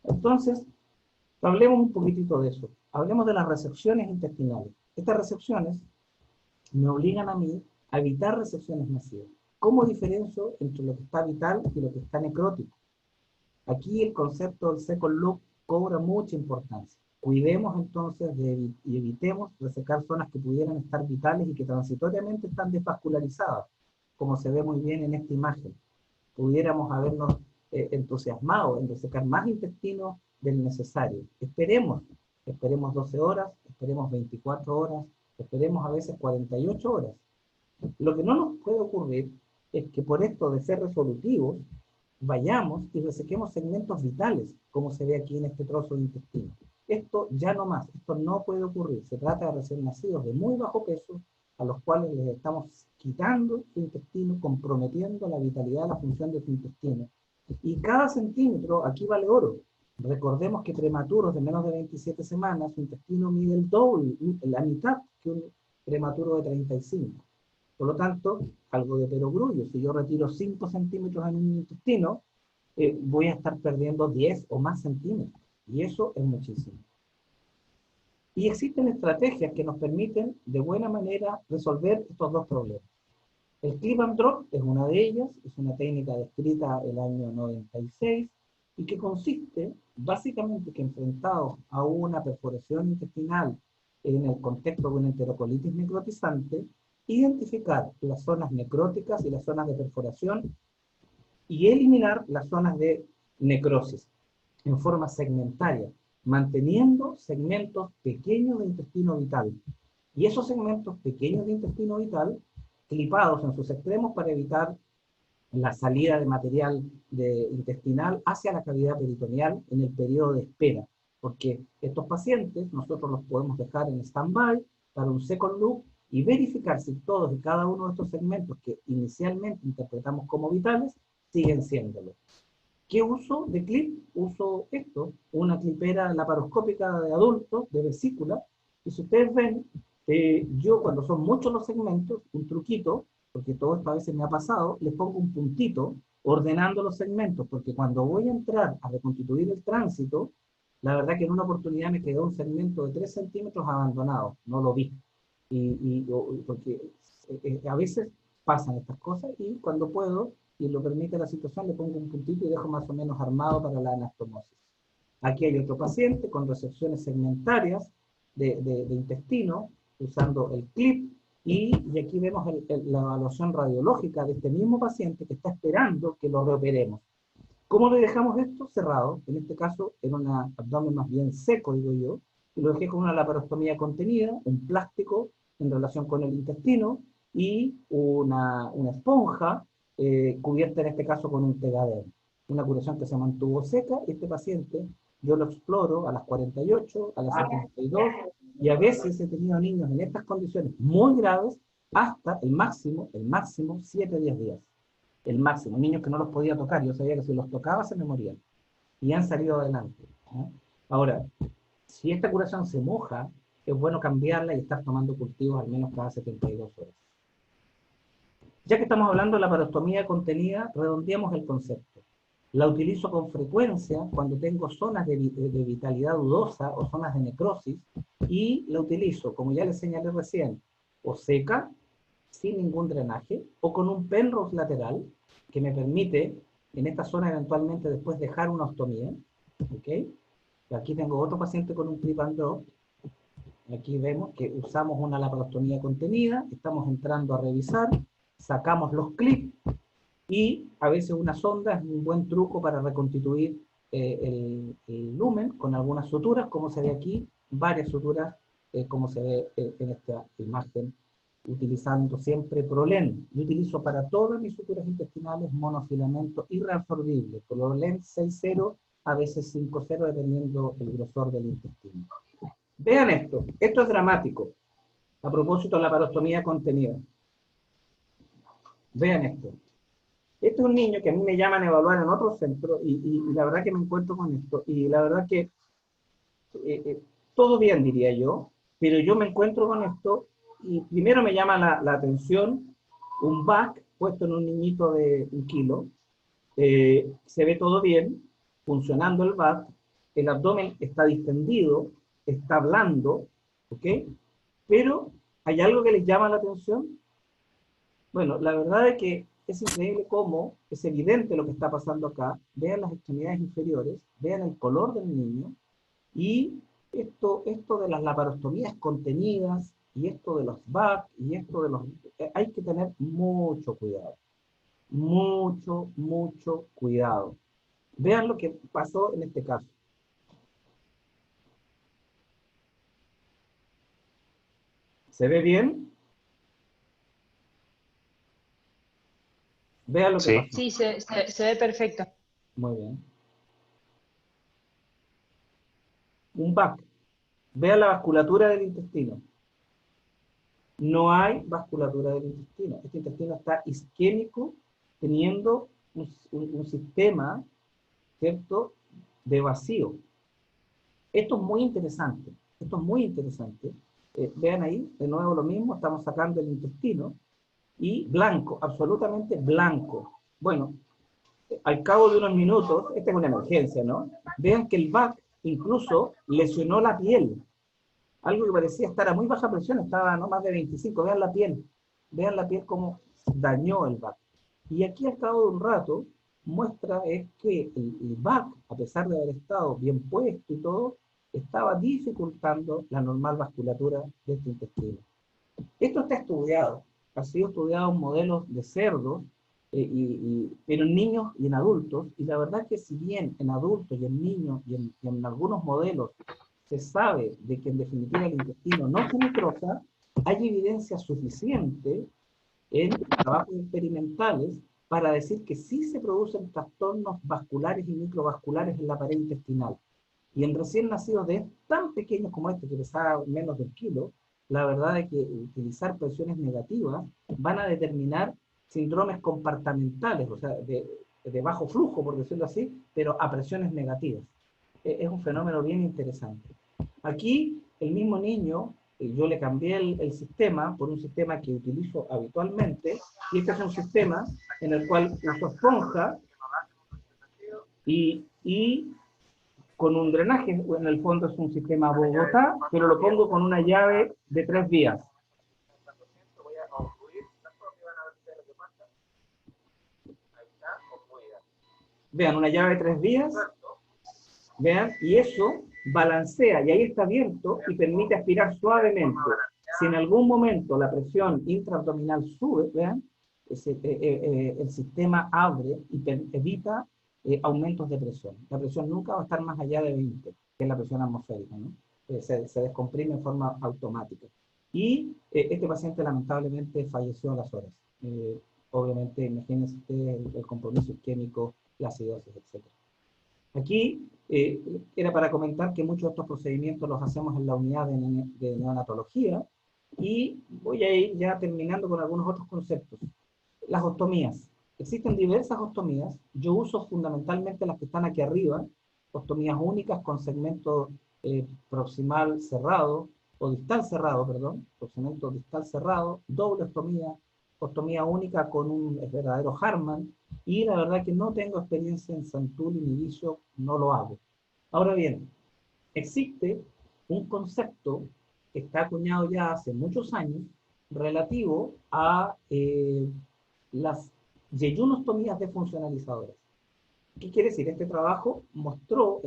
Entonces, hablemos un poquitito de eso. Hablemos de las resecciones intestinales. Estas resecciones me obligan a mí a evitar resecciones masivas. ¿Cómo diferencio entre lo que está vital y lo que está necrótico? Aquí el concepto del second look cobra mucha importancia. Cuidemos entonces y evitemos resecar zonas que pudieran estar vitales y que transitoriamente están desvascularizadas, como se ve muy bien en esta imagen. Pudiéramos habernos entusiasmado en resecar más intestino del necesario. Esperemos 12 horas, esperemos 24 horas, esperemos a veces 48 horas. Lo que no nos puede ocurrir es que por esto de ser resolutivos, vayamos y resequemos segmentos vitales, como se ve aquí en este trozo de intestino. Esto ya no más, esto no puede ocurrir. Se trata de recién nacidos de muy bajo peso, a los cuales les estamos quitando su intestino, comprometiendo la vitalidad, la función de su intestino. Y cada centímetro, aquí vale oro. Recordemos que prematuros de menos de 27 semanas, su intestino mide el doble, la mitad que un prematuro de 35. Por lo tanto, algo de perogrullo. Si yo retiro 5 centímetros en un intestino, voy a estar perdiendo 10 o más centímetros. Y eso es muchísimo. Y existen estrategias que nos permiten de buena manera resolver estos dos problemas. El clip and drop es una de ellas, es una técnica descrita el año 96 y que consiste básicamente que enfrentados a una perforación intestinal en el contexto de una enterocolitis necrotizante, identificar las zonas necróticas y las zonas de perforación y eliminar las zonas de necrosis en forma segmentaria, manteniendo segmentos pequeños de intestino vital. Y esos segmentos pequeños de intestino vital, clipados en sus extremos para evitar la salida de material intestinal hacia la cavidad peritoneal en el periodo de espera. Porque estos pacientes nosotros los podemos dejar en stand-by para un second look y verificar si todos y cada uno de estos segmentos que inicialmente interpretamos como vitales siguen siéndolo. ¿Qué uso de clip? Uso esto, una clipera laparoscópica de adultos, de vesícula, y si ustedes ven, yo cuando son muchos los segmentos, un truquito, porque todo esto a veces me ha pasado, les pongo un puntito ordenando los segmentos, porque cuando voy a entrar a reconstituir el tránsito, la verdad que en una oportunidad me quedó un segmento de 3 centímetros abandonado, no lo vi, porque a veces pasan estas cosas y cuando puedo, y lo permite la situación, le pongo un puntito y dejo más o menos armado para la anastomosis. Aquí hay otro paciente con resecciones segmentarias de intestino, usando el clip, y aquí vemos la evaluación radiológica de este mismo paciente que está esperando que lo reoperemos. ¿Cómo le dejamos esto? Cerrado, en este caso en un abdomen más bien seco, digo yo, y lo dejé con una laparostomía contenida, un plástico en relación con el intestino, y una esponja cubierta en este caso con un pegadero. Una curación que se mantuvo seca. Este paciente yo lo exploro a las 48, a las 72, y a veces he tenido niños en estas condiciones muy graves hasta el máximo 7-10 días. El máximo, niños que no los podía tocar, yo sabía que si los tocaba se me morían, y han salido adelante. Ahora, si esta curación se moja, es bueno cambiarla y estar tomando cultivos al menos cada 72 horas. Ya que estamos hablando de la laparostomía contenida, redondeamos el concepto. La utilizo con frecuencia cuando tengo zonas de vitalidad dudosa o zonas de necrosis, y la utilizo, como ya les señalé recién, o seca, sin ningún drenaje, o con un Penrose lateral, que me permite en esta zona eventualmente después dejar una ostomía. ¿Okay? Aquí tengo otro paciente con un clip and drop. Aquí vemos que usamos una laparostomía contenida, estamos entrando a revisar, sacamos los clips, y a veces una sonda es un buen truco para reconstituir el lumen con algunas suturas, como se ve aquí, varias suturas, como se ve en esta imagen utilizando siempre Prolen. Yo utilizo para todas mis suturas intestinales monofilamento irreabsorbible, Prolen 6,0, a veces 5,0, dependiendo del grosor del intestino. Vean esto es dramático, a propósito de la parostomía contenida. Vean esto. Este es un niño que a mí me llaman a evaluar en otro centro y la verdad que me encuentro con esto. Y la verdad que todo bien, diría yo, pero yo me encuentro con esto y primero me llama la atención un BAC puesto en un niñito de 1 kilo. Se ve todo bien, funcionando el BAC, el abdomen está distendido, está blando, ¿ok? Pero hay algo que les llama la atención. Bueno, la verdad es que es increíble cómo es evidente lo que está pasando acá. Vean las extremidades inferiores, vean el color del niño, y esto de las laparostomías contenidas, y esto de los BAC, y esto de los... hay que tener mucho cuidado. Mucho, mucho cuidado. Vean lo que pasó en este caso. ¿Se ve bien? Vean lo que pasó. Sí, se ve perfecto. Muy bien. Un BAC. Vean la vasculatura del intestino. No hay vasculatura del intestino. Este intestino está isquémico, teniendo un sistema, ¿cierto?, de vacío. Esto es muy interesante. Esto es muy interesante. Vean ahí, de nuevo lo mismo, estamos sacando el intestino, y blanco, absolutamente blanco. Bueno, al cabo de unos minutos, esta es una emergencia, ¿no? Vean que el BAC incluso lesionó la piel. Algo que parecía estar a muy baja presión, estaba a no más de 25. Vean la piel cómo dañó el BAC. Y aquí al cabo de un rato, muestra es que el BAC, a pesar de haber estado bien puesto y todo, estaba dificultando la normal vasculatura de este intestino. Esto está estudiado, ha sido estudiado en modelos de cerdos, pero en niños y en adultos, y la verdad que si bien en adultos y en niños y en algunos modelos se sabe de que en definitiva el intestino no se necrosa, hay evidencia suficiente en trabajos experimentales para decir que sí se producen trastornos vasculares y microvasculares en la pared intestinal. Y en recién nacidos de tan pequeños como este, que pesaba menos de 1 kilo, la verdad es que utilizar presiones negativas van a determinar síndromes compartimentales, o sea, de bajo flujo, por decirlo así, pero a presiones negativas. Es un fenómeno bien interesante. Aquí, el mismo niño, yo le cambié el sistema por un sistema que utilizo habitualmente, y este es un sistema en el cual uso esponja y con un drenaje, en el fondo es un sistema Bogotá, pero lo pongo con una llave de 3 vías. Vean, una llave de 3 vías, vean, y eso balancea, y ahí está abierto y permite aspirar suavemente. Si en algún momento la presión intraabdominal sube, vean, el sistema abre y evita aumentos de presión. La presión nunca va a estar más allá de 20, que es la presión atmosférica, ¿no? Se descomprime en forma automática. Y este paciente lamentablemente falleció a las horas. Obviamente, imagínense ustedes el compromiso isquémico, la acidosis, etc. Aquí era para comentar que muchos de estos procedimientos los hacemos en la unidad de neonatología, y voy a ir ya terminando con algunos otros conceptos. Las ostomías. Existen diversas ostomías. Yo uso fundamentalmente las que están aquí arriba, ostomías únicas con segmento proximal cerrado, o distal cerrado, perdón, segmento distal cerrado, doble ostomía única con un verdadero Hartmann, y la verdad que no tengo experiencia en Santul ni Bishop, no lo hago. Ahora bien, existe un concepto que está acuñado ya hace muchos años relativo a las yeyunostomías defuncionalizadoras. ¿Qué quiere decir? Este trabajo mostró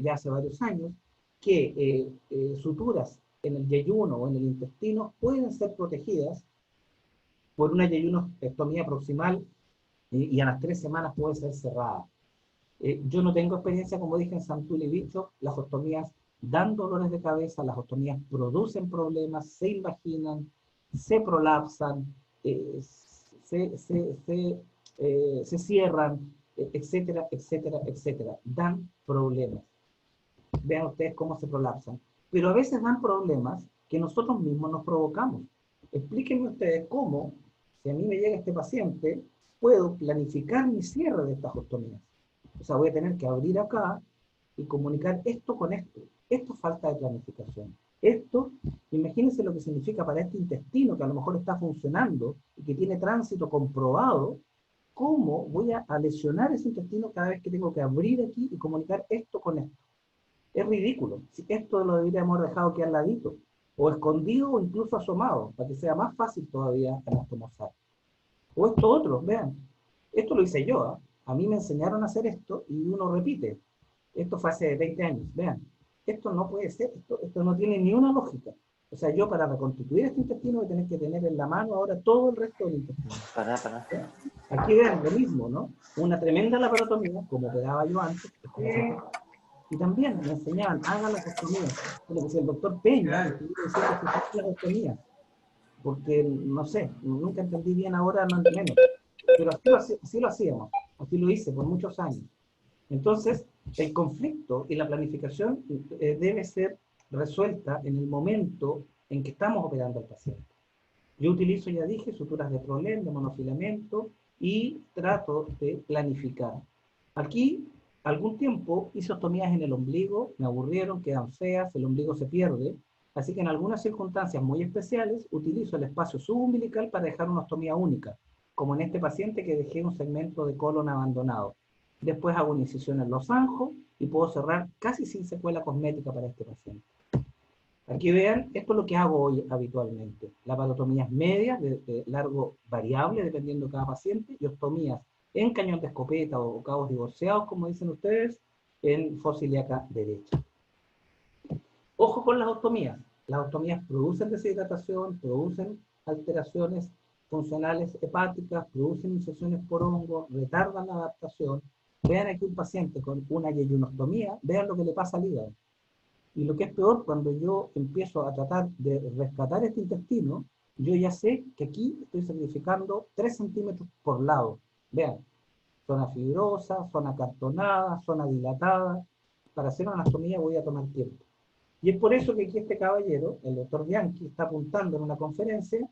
ya hace varios años que suturas en el yeyuno o en el intestino pueden ser protegidas por una yeyunostomía proximal y a las 3 semanas puede ser cerrada. Yo no tengo experiencia, como dije, en Santul y Bishop. Las ostomías dan dolores de cabeza, las ostomías producen problemas, se invaginan, se prolapsan, se cierran, etcétera, etcétera, etcétera. Dan problemas. Vean ustedes cómo se prolapsan. Pero a veces dan problemas que nosotros mismos nos provocamos. Explíquenme ustedes cómo, si a mí me llega este paciente, puedo planificar mi cierre de estas ostomías. O sea, voy a tener que abrir acá y comunicar esto con esto. Esto es falta de planificación. Esto, imagínense lo que significa para este intestino que a lo mejor está funcionando y que tiene tránsito comprobado. ¿Cómo voy a lesionar ese intestino cada vez que tengo que abrir aquí y comunicar esto con esto? Es ridículo. Si esto lo deberíamos haber dejado aquí al ladito, o escondido o incluso asomado, para que sea más fácil todavía anastomosar. O esto otro, vean. Esto lo hice yo, ¿eh? A mí me enseñaron a hacer esto y uno repite. Esto fue hace 20 años, vean. Esto no puede ser, esto no tiene ni una lógica. O sea, yo para reconstituir este intestino voy a tener que tener en la mano ahora todo el resto del intestino. Para. ¿Sí? Aquí vean lo mismo, ¿no? Una tremenda laparotomía, como operaba yo antes, y también me enseñaban, hagan las ostomías. Lo que decía el doctor Peña, estuvo diciendo que hagan las ostomías, porque, no sé, nunca entendí bien ahora, no menos. Pero así lo hacíamos, así lo hice por muchos años. Entonces, el conflicto y la planificación debe ser resuelta en el momento en que estamos operando al paciente. Yo utilizo, ya dije, suturas de Prolén, de monofilamento, y trato de planificar. Aquí, algún tiempo, hice ostomías en el ombligo, me aburrieron, quedan feas, el ombligo se pierde, así que en algunas circunstancias muy especiales, utilizo el espacio subumbilical para dejar una ostomía única, como en este paciente que dejé un segmento de colon abandonado. Después hago una incisión en los anjos y puedo cerrar casi sin secuela cosmética para este paciente. Aquí vean, esto es lo que hago hoy habitualmente. Laparotomías medias, de largo variable, dependiendo de cada paciente, y ostomías en cañón de escopeta o cabos divorciados, como dicen ustedes, en fosa ilíaca derecha. Ojo con las ostomías. Las ostomías producen deshidratación, producen alteraciones funcionales hepáticas, producen incesiones por hongo, retardan la adaptación. Vean aquí un paciente con una yeyunostomía, vean lo que le pasa al hígado. Y lo que es peor, cuando yo empiezo a tratar de rescatar este intestino, yo ya sé que aquí estoy sacrificando 3 centímetros por lado. Vean, zona fibrosa, zona cartonada, zona dilatada. Para hacer una anastomía voy a tomar tiempo. Y es por eso que aquí este caballero, el doctor Bianchi, está apuntando en una conferencia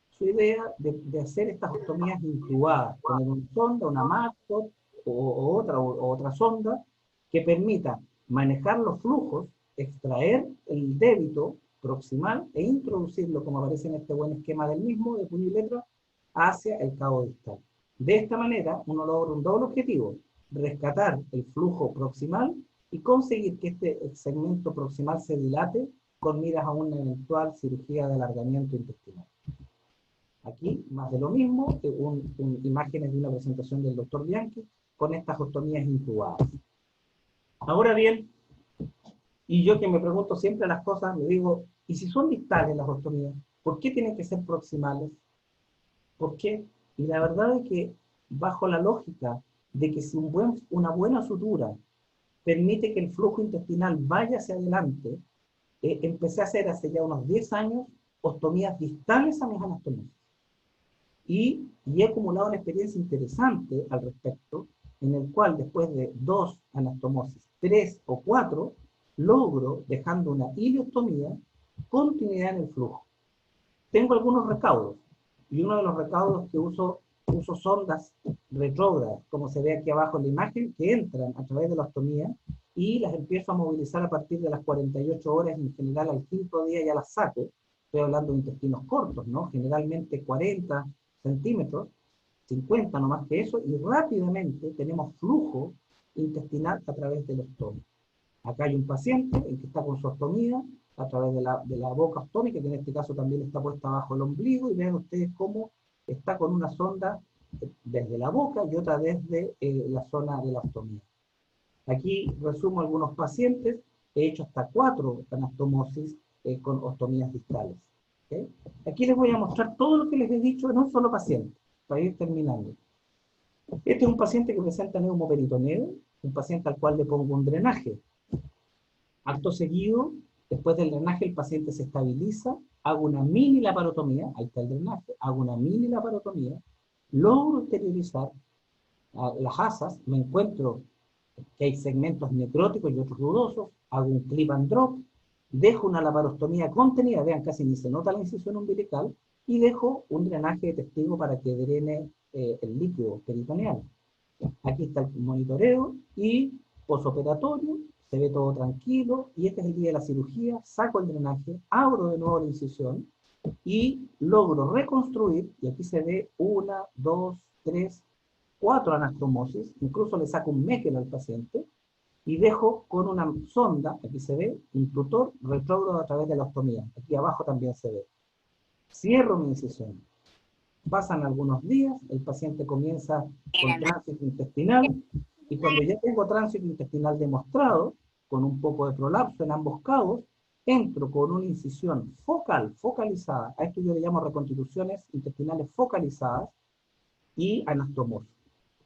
su idea de hacer estas ostomías intubadas, poner una sonda, una Matcot o otra sonda que permita manejar los flujos, extraer el débito proximal e introducirlo, como aparece en este buen esquema del mismo, de puño y letra, hacia el cabo distal. De esta manera, uno logra un doble objetivo: rescatar el flujo proximal y conseguir que este segmento proximal se dilate con miras a una eventual cirugía de alargamiento intestinal. Aquí, más de lo mismo, imágenes de una presentación del doctor Bianchi con estas ostomías intubadas. Ahora bien, y yo que me pregunto siempre las cosas, me digo, ¿y si son distales las ostomías? ¿Por qué tienen que ser proximales? ¿Por qué? Y la verdad es que, bajo la lógica de que si una buena sutura permite que el flujo intestinal vaya hacia adelante, empecé a hacer hace ya unos 10 años ostomías distales a mis anastomías. Y he acumulado una experiencia interesante al respecto, en el cual después de 2 anastomosis, 3 o 4, logro, dejando una ileostomía, continuidad en el flujo. Tengo algunos recaudos, y uno de los recaudos que uso sondas retrógradas, como se ve aquí abajo en la imagen, que entran a través de la ostomía y las empiezo a movilizar a partir de las 48 horas, en general al 5º día ya las saco. Estoy hablando de intestinos cortos, ¿no? Generalmente 40 centímetros, 50 no más que eso, y rápidamente tenemos flujo intestinal a través del ostomía. Acá hay un paciente el que está con su ostomía a través de la boca ostómica, que en este caso también está puesta bajo el ombligo, y vean ustedes cómo está con una sonda desde la boca y otra desde la zona de la ostomía. Aquí resumo algunos pacientes, he hecho hasta 4 anastomosis con ostomías distales. ¿Okay? Aquí les voy a mostrar todo lo que les he dicho en un solo paciente, para ir terminando. Este es un paciente que presenta neumoperitoneo, un paciente al cual le pongo un drenaje. Acto seguido, Después del drenaje el paciente se estabiliza, hago una mini laparotomía, ahí está el drenaje, hago una mini laparotomía, logro exteriorizar las asas, me encuentro que hay segmentos necróticos y otros dudosos, hago un clip and drop, dejo una laparostomía contenida, vean, casi ni se nota la incisión umbilical, y dejo un drenaje de testigo para que drene el líquido peritoneal. Aquí está el monitoreo y posoperatorio, se ve todo tranquilo, y este es el día de la cirugía, saco el drenaje, abro de nuevo la incisión y logro reconstruir, y aquí se ve 1, 2, 3, 4 anastomosis, incluso le saco un Meckel al paciente, y dejo con una sonda, aquí se ve, un tutor retrógrado a través de la ostomía, aquí abajo también se ve. Cierro mi incisión. Pasan algunos días, el paciente comienza con tránsito intestinal, y cuando ya tengo tránsito intestinal demostrado, con un poco de prolapso en ambos cabos, entro con una incisión focal, focalizada, a esto yo le llamo reconstituciones intestinales focalizadas, y anastomosis.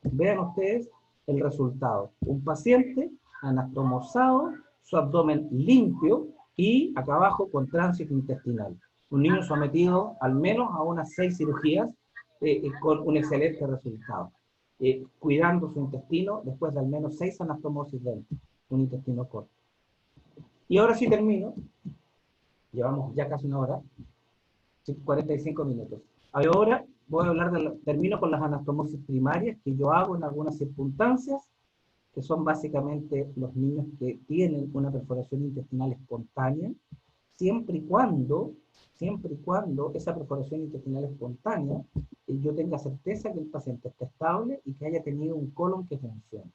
Vean ustedes el resultado. Un paciente anastomosado, su abdomen limpio, y acá abajo con tránsito intestinal. Un niño sometido al menos a unas 6 cirugías con un excelente resultado. Cuidando su intestino después de al menos 6 anastomosis dentro, un intestino corto. Y ahora sí termino. Llevamos ya casi una hora, 45 minutos. Ahora voy a hablar termino con las anastomosis primarias que yo hago en algunas circunstancias, que son básicamente los niños que tienen una perforación intestinal espontánea, siempre y cuando esa perforación intestinal espontánea, yo tenga certeza que el paciente está estable y que haya tenido un colon que funcione,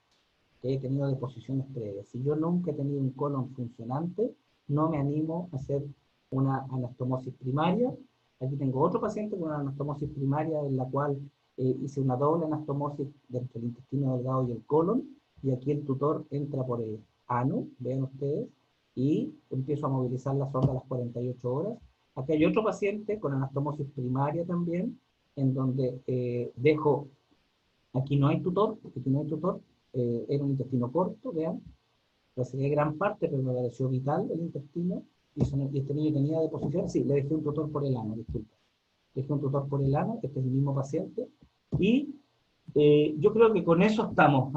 que haya tenido deposiciones previas. Si yo nunca he tenido un colon funcionante, no me animo a hacer una anastomosis primaria. Aquí tengo otro paciente con una anastomosis primaria en la cual hice una doble anastomosis entre el intestino delgado y el colon, y aquí el tutor entra por el ano, vean ustedes, y empiezo a movilizar la sonda a las 48 horas. Aquí hay otro paciente con anastomosis primaria también, en donde dejo, aquí no hay tutor, era un intestino corto, vean, recibí gran parte, pero me pareció vital el intestino, y este niño tenía deposición, sí, le dejé un tutor por el ano, disculpa. Le dejé un tutor por el ano, este es el mismo paciente, y yo creo que con eso estamos.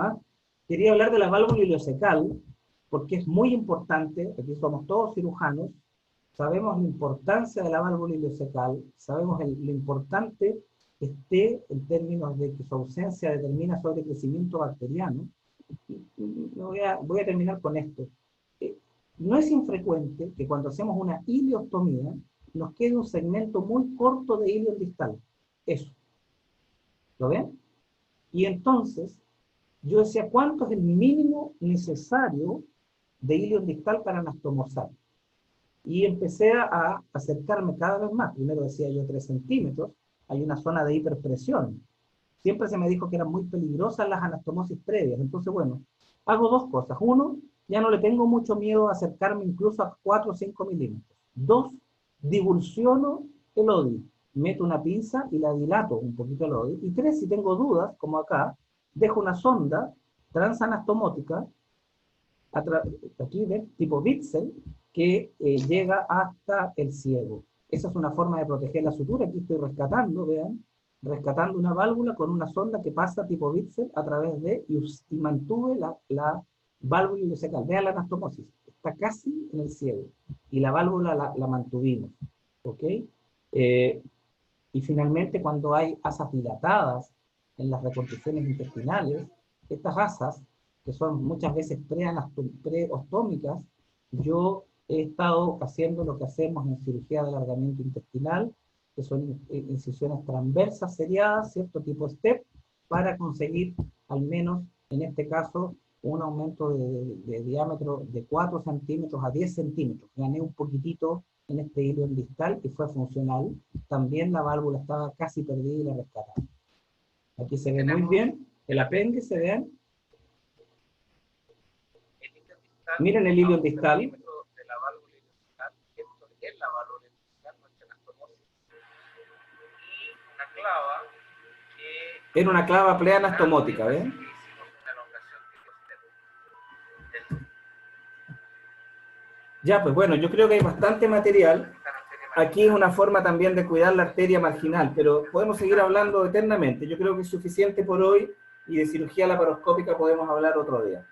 Quería hablar de la válvula ileocecal, porque es muy importante, aquí somos todos cirujanos, sabemos la importancia de la válvula ileocecal, sabemos lo importante que esté en términos de que su ausencia determina sobre crecimiento bacteriano. Voy a terminar con esto. No es infrecuente que cuando hacemos una ileostomía nos quede un segmento muy corto de ilio distal. Eso. ¿Lo ven? Y entonces, yo decía, ¿cuánto es el mínimo necesario de ilio distal para anastomosar? Y empecé a acercarme cada vez más. Primero decía yo 3 centímetros, hay una zona de hiperpresión. Siempre se me dijo que eran muy peligrosas las anastomosis previas. Entonces, bueno, hago 2 cosas. 1, ya no le tengo mucho miedo a acercarme incluso a 4 o 5 milímetros. 2, divulsiono el ODI. Meto una pinza y la dilato un poquito el ODI. Y 3, si tengo dudas, como acá, dejo una sonda transanastomótica, aquí ven, tipo Bitzel, que llega hasta el ciego. Esa es una forma de proteger la sutura. Aquí estoy rescatando, vean, rescatando una válvula con una sonda que pasa tipo Bitzel a través de, y mantuve la válvula ileocecal. Vean la anastomosis, está casi en el ciego, y la válvula la mantuvimos, ¿ok? Y finalmente, cuando hay asas dilatadas en las reconstrucciones intestinales, estas asas, que son muchas veces preostómicas, yo he estado haciendo lo que hacemos en cirugía de alargamiento intestinal, que son incisiones transversas seriadas, cierto tipo step, para conseguir al menos, en este caso, un aumento de diámetro de 4 centímetros a 10 centímetros. Gané un poquitito en este hilo en distal y fue funcional. También la válvula estaba casi perdida y la rescatamos. Aquí se ve muy bien el apéndice, vean. Miren el hilo en distal. Era una clava pleanastomótica, ¿ven? Ya, pues bueno, yo creo que hay bastante material. Aquí es una forma también de cuidar la arteria marginal, pero podemos seguir hablando eternamente. Yo creo que es suficiente por hoy y de cirugía laparoscópica podemos hablar otro día.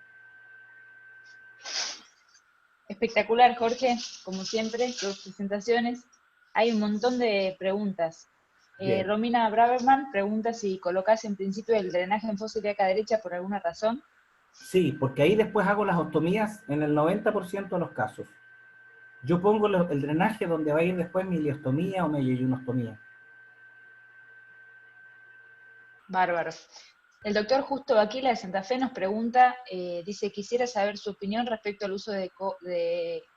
Espectacular, Jorge, como siempre, tus presentaciones. Hay un montón de preguntas. Bien. Romina Braverman pregunta si colocas en principio el drenaje en fosa ilíaca derecha por alguna razón. Sí, porque ahí después hago las ostomías en el 90% de los casos. Yo pongo el drenaje donde va a ir después mi ileostomía o mi yeyunostomía. Bárbaro. El doctor Justo Aquila de Santa Fe nos pregunta, dice, quisiera saber su opinión respecto al uso de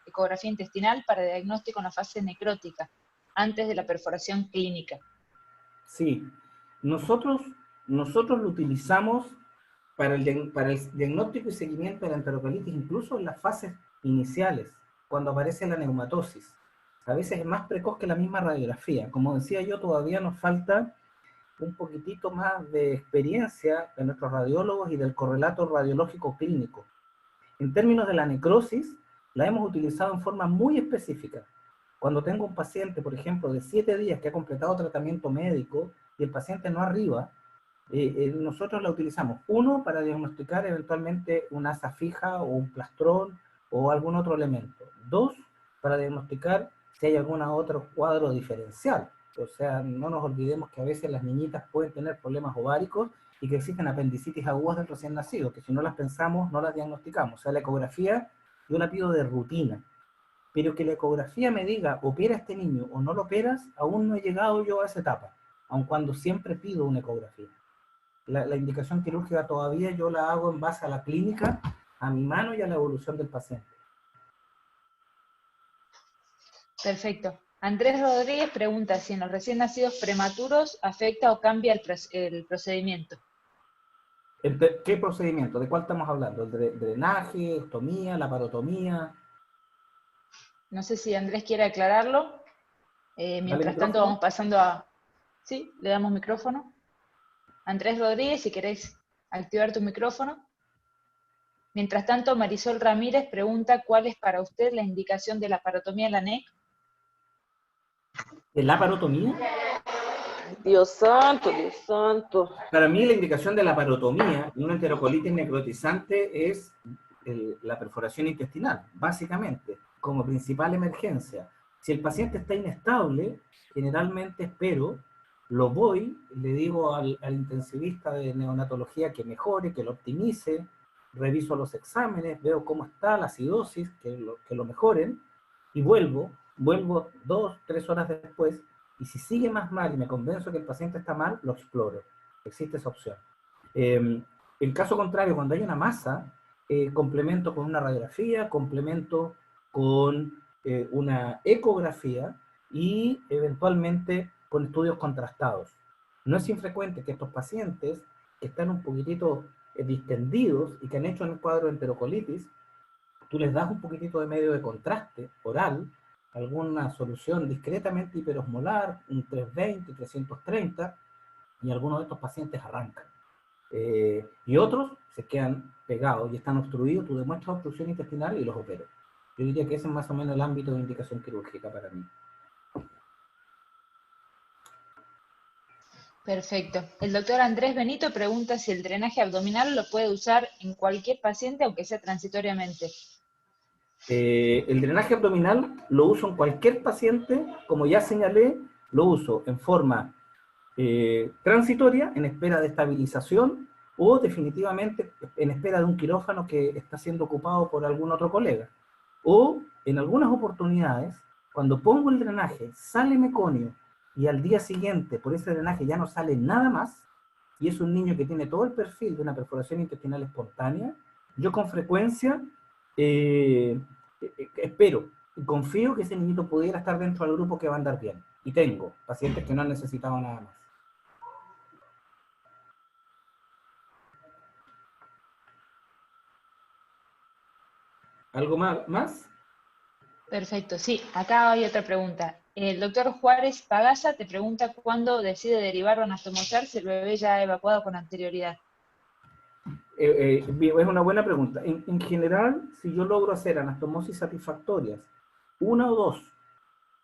ecografía intestinal para diagnóstico en la fase necrótica, antes de la perforación clínica. Sí, nosotros, nosotros lo utilizamos para el diagnóstico y seguimiento de la enterocolitis, incluso en las fases iniciales, cuando aparece la neumatosis. A veces es más precoz que la misma radiografía. Como decía yo, todavía nos falta un poquitito más de experiencia de nuestros radiólogos y del correlato radiológico clínico. En términos de la necrosis, la hemos utilizado en forma muy específica. Cuando tengo un paciente, por ejemplo, de 7 días que ha completado tratamiento médico y el paciente no arriba, nosotros la utilizamos, uno, para diagnosticar eventualmente una asa fija o un plastrón o algún otro elemento. Dos, para diagnosticar si hay algún otro cuadro diferencial. O sea, no nos olvidemos que a veces las niñitas pueden tener problemas ováricos y que existen apendicitis agudas del recién nacido, que si no las pensamos, no las diagnosticamos. O sea, la ecografía yo la pido de rutina, pero que la ecografía me diga, opera este niño o no lo operas, aún no he llegado yo a esa etapa, aun cuando siempre pido una ecografía. La indicación quirúrgica todavía yo la hago en base a la clínica, a mi mano y a la evolución del paciente. Perfecto. Andrés Rodríguez pregunta si en los recién nacidos prematuros afecta o cambia el procedimiento. ¿Qué procedimiento? ¿De cuál estamos hablando? ¿El drenaje, ostomía, laparotomía? No sé si Andrés quiere aclararlo. Dale Mientras tanto vamos micrófono. pasando a... Sí, le damos micrófono. Andrés Rodríguez, si querés activar tu micrófono. Mientras tanto, Marisol Ramírez pregunta cuál es para usted la indicación de la parotomía en la NEC. ¿De laparotomía? Dios santo, Dios santo. Para mí la indicación de la parotomía en una enterocolitis necrotizante es la perforación intestinal, básicamente, como principal emergencia. Si el paciente está inestable, generalmente espero, lo voy, le digo al intensivista de neonatología que mejore, que lo optimice, reviso los exámenes, veo cómo está la acidosis, que lo mejoren, y vuelvo 2, 3 horas después, y si sigue más mal y me convenzo que el paciente está mal, lo exploro. Existe esa opción. En caso contrario, cuando hay una masa, complemento con una radiografía, complemento con una ecografía y eventualmente con estudios contrastados. No es infrecuente que estos pacientes que están un poquitito distendidos y que han hecho en el cuadro de enterocolitis, tú les das un poquitito de medio de contraste oral, alguna solución discretamente hiperosmolar, un 320, 330, y algunos de estos pacientes arrancan. Y otros se quedan pegados y están obstruidos, tú demuestras obstrucción intestinal y los operas. Yo diría que ese es más o menos el ámbito de indicación quirúrgica para mí. Perfecto. El doctor Andrés Benito pregunta si el drenaje abdominal lo puede usar en cualquier paciente, aunque sea transitoriamente. El drenaje abdominal lo uso en cualquier paciente, como ya señalé, lo uso en forma transitoria, en espera de estabilización, o definitivamente en espera de un quirófano que está siendo ocupado por algún otro colega. O en algunas oportunidades, cuando pongo el drenaje, sale meconio y al día siguiente por ese drenaje ya no sale nada más, y es un niño que tiene todo el perfil de una perforación intestinal espontánea, yo con frecuencia espero y confío que ese niñito pudiera estar dentro del grupo que va a andar bien. Y tengo pacientes que no han necesitado nada más. ¿Algo más? Perfecto, sí, acá hay otra pregunta. El doctor Juárez Pagasa te pregunta cuándo decide derivar o anastomosar si el bebé ya ha evacuado con anterioridad. Es una buena pregunta. En general, si yo logro hacer anastomosis satisfactorias, una o dos,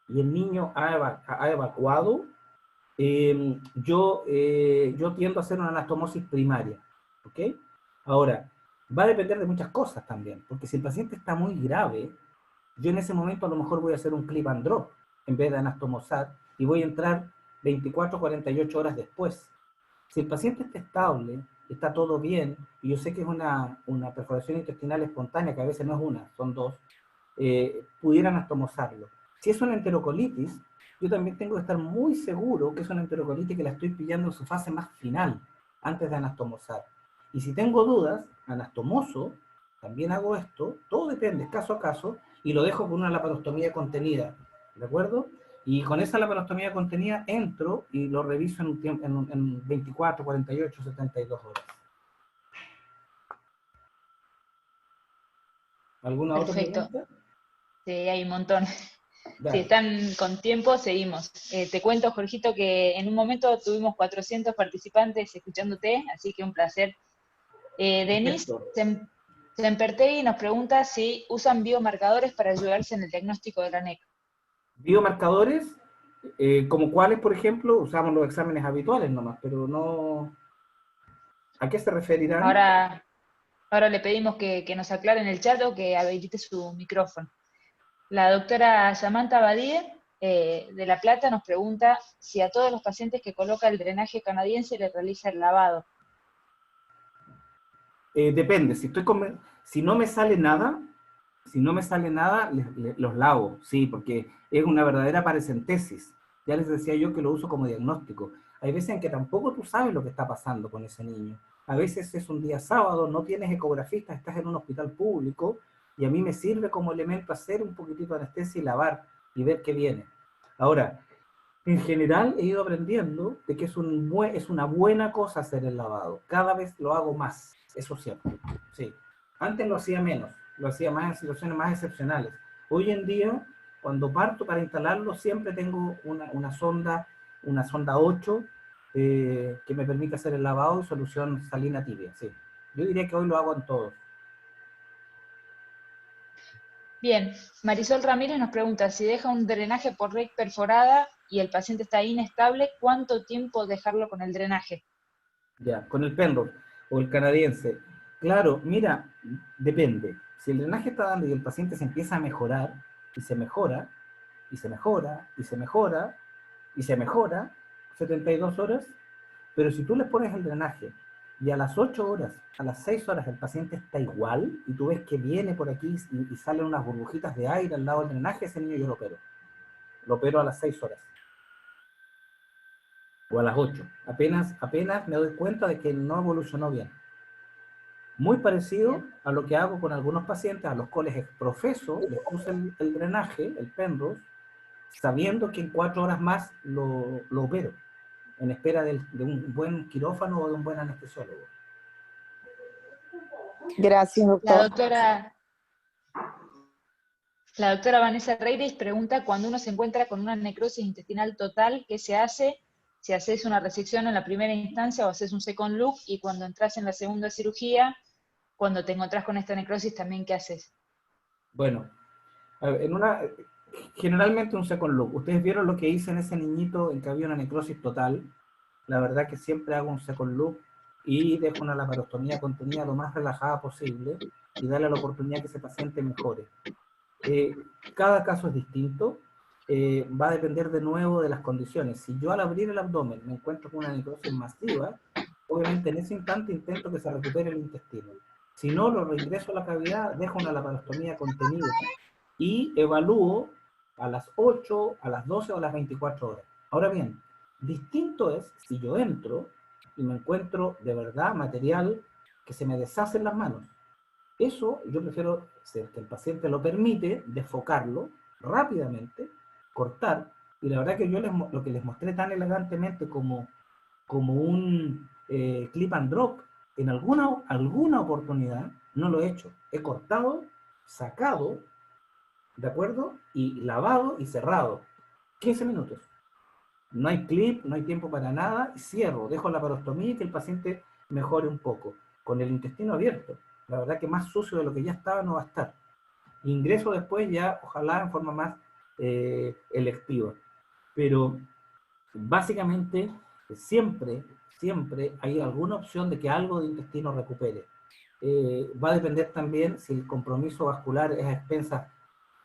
y el niño ha evacuado, yo tiendo a hacer una anastomosis primaria, ¿ok? Ahora, va a depender de muchas cosas también, porque si el paciente está muy grave, yo en ese momento a lo mejor voy a hacer un clip and drop en vez de anastomosar y voy a entrar 24 48 horas después. Si el paciente está estable, está todo bien, y yo sé que es una perforación intestinal espontánea, que a veces no es una, son dos, pudieran anastomosarlo. Si es una enterocolitis, yo también tengo que estar muy seguro que es una enterocolitis que la estoy pillando en su fase más final, antes de anastomosar. Y si tengo dudas, anastomoso, también hago esto, todo depende, caso a caso, y lo dejo con una laparostomía contenida, ¿de acuerdo? Y con esa laparostomía contenida entro y lo reviso en, un tiempo, en 24, 48, 72 horas. ¿Alguna otra Perfecto. pregunta? Sí, hay un montón. Si Dale. están con tiempo, seguimos. Te cuento, Jorgito, que en un momento tuvimos 400 participantes escuchándote, así que un placer. Denise Perfecto. Sempertegui nos pregunta si usan biomarcadores para ayudarse en el diagnóstico de la NEC. Biomarcadores, como cuáles, por ejemplo, usamos los exámenes habituales nomás, pero no... ¿A qué se referirán? Ahora le pedimos que nos aclare en el chat o que habilite su micrófono. La doctora Samantha Badie, de La Plata, nos pregunta si a todos los pacientes que coloca el drenaje canadiense le realiza el lavado. Depende, si no me sale nada, los lavo, sí, porque es una verdadera paracentesis. Ya les decía yo que lo uso como diagnóstico. Hay veces en que tampoco tú sabes lo que está pasando con ese niño. A veces es un día sábado, no tienes ecografista, estás en un hospital público, y a mí me sirve como elemento hacer un poquitito de anestesia y lavar y ver qué viene. Ahora, en general he ido aprendiendo de que es una buena cosa hacer el lavado. Cada vez lo hago más, eso es cierto. Sí. Antes lo hacía menos, lo hacía más en situaciones más excepcionales. Hoy en día, cuando parto para instalarlo, siempre tengo una sonda 8 que me permite hacer el lavado y solución salina tibia. Sí. Yo diría que hoy lo hago en todos. Bien, Marisol Ramírez nos pregunta si deja un drenaje por REC perforada y el paciente está inestable, ¿cuánto tiempo dejarlo con el drenaje? Ya, con el Penrose o el canadiense. Claro, mira, depende. Si el drenaje está dando y el paciente se empieza a mejorar, y se mejora, y se mejora, y se mejora, y se mejora, 72 horas, pero si tú le pones el drenaje y a las 8 horas, a las 6 horas el paciente está igual, y tú ves que viene por aquí y salen unas burbujitas de aire al lado del drenaje, ese niño yo lo opero. Lo opero a las 6 horas o a las 8. Apenas me doy cuenta de que no evolucionó bien. Muy parecido Bien. a lo que hago con algunos pacientes a los cuales profeso, les puse el drenaje, el Penrose, sabiendo que en 4 horas más lo opero, en espera de un buen quirófano o de un buen anestesiólogo. Gracias, La doctor. doctora, la doctora Vanessa Reyes pregunta, cuando uno se encuentra con una necrosis intestinal total, ¿qué se hace? Si haces una resección en la primera instancia o haces un second look, y cuando entras en la segunda cirugía, cuando te encontrás con esta necrosis, también, ¿qué haces? Bueno, a ver, generalmente un second look. Ustedes vieron lo que hice en ese niñito en que había una necrosis total. La verdad que siempre hago un second look y dejo una laparostomía contenida lo más relajada posible y darle la oportunidad que ese paciente mejore. Cada caso es distinto, va a depender de nuevo de las condiciones. Si yo al abrir el abdomen me encuentro con una necrosis masiva, obviamente en ese instante intento que se recupere el intestino. Si no, lo reingreso a la cavidad, dejo una laparostomía contenida y evalúo a las 8, a las 12 o a las 24 horas. Ahora bien, distinto es si yo entro y me encuentro de verdad material que se me deshace en las manos. Eso yo prefiero, si el paciente lo permite, desfocarlo rápidamente, cortar, y la verdad que lo que les mostré tan elegantemente como un clip and drop, en alguna oportunidad no lo he hecho. He cortado, sacado, ¿de acuerdo? Y lavado y cerrado. 15 minutos. No hay clip, no hay tiempo para nada, cierro, dejo la parostomía y que el paciente mejore un poco. con el intestino abierto. La verdad que más sucio de lo que ya estaba no va a estar. Ingreso después ya, ojalá en forma más electiva. Pero básicamente siempre hay alguna opción de que algo de intestino recupere. Va a depender también si el compromiso vascular es a expensas,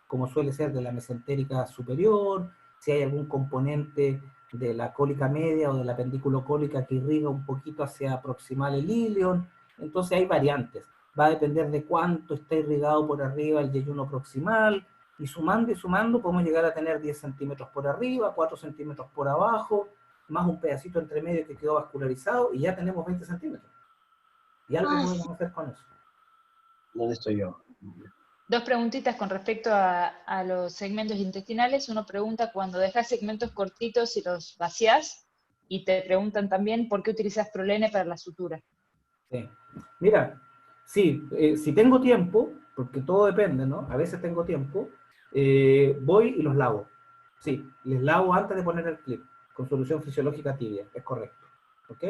como suele ser, de la mesentérica superior, si hay algún componente de la cólica media o de la pendículo-cólica que irriga un poquito hacia proximal el ilion. Entonces hay variantes. Va a depender de cuánto está irrigado por arriba el yeyuno proximal, y sumando podemos llegar a tener 10 centímetros por arriba, 4 centímetros por abajo, más un pedacito entre medio que quedó vascularizado, y ya tenemos 20 centímetros. Y algo podemos hacer con eso. ¿Dónde estoy yo? Dos preguntitas con respecto a los segmentos intestinales. Uno pregunta cuando dejas segmentos cortitos y los vacías, y te preguntan también por qué utilizas Prolene para la sutura. Sí. Mira, sí, si tengo tiempo, porque todo depende, ¿no? A veces tengo tiempo, voy y los lavo. Sí, les lavo antes de poner el clip, con solución fisiológica tibia, es correcto. ¿Ok?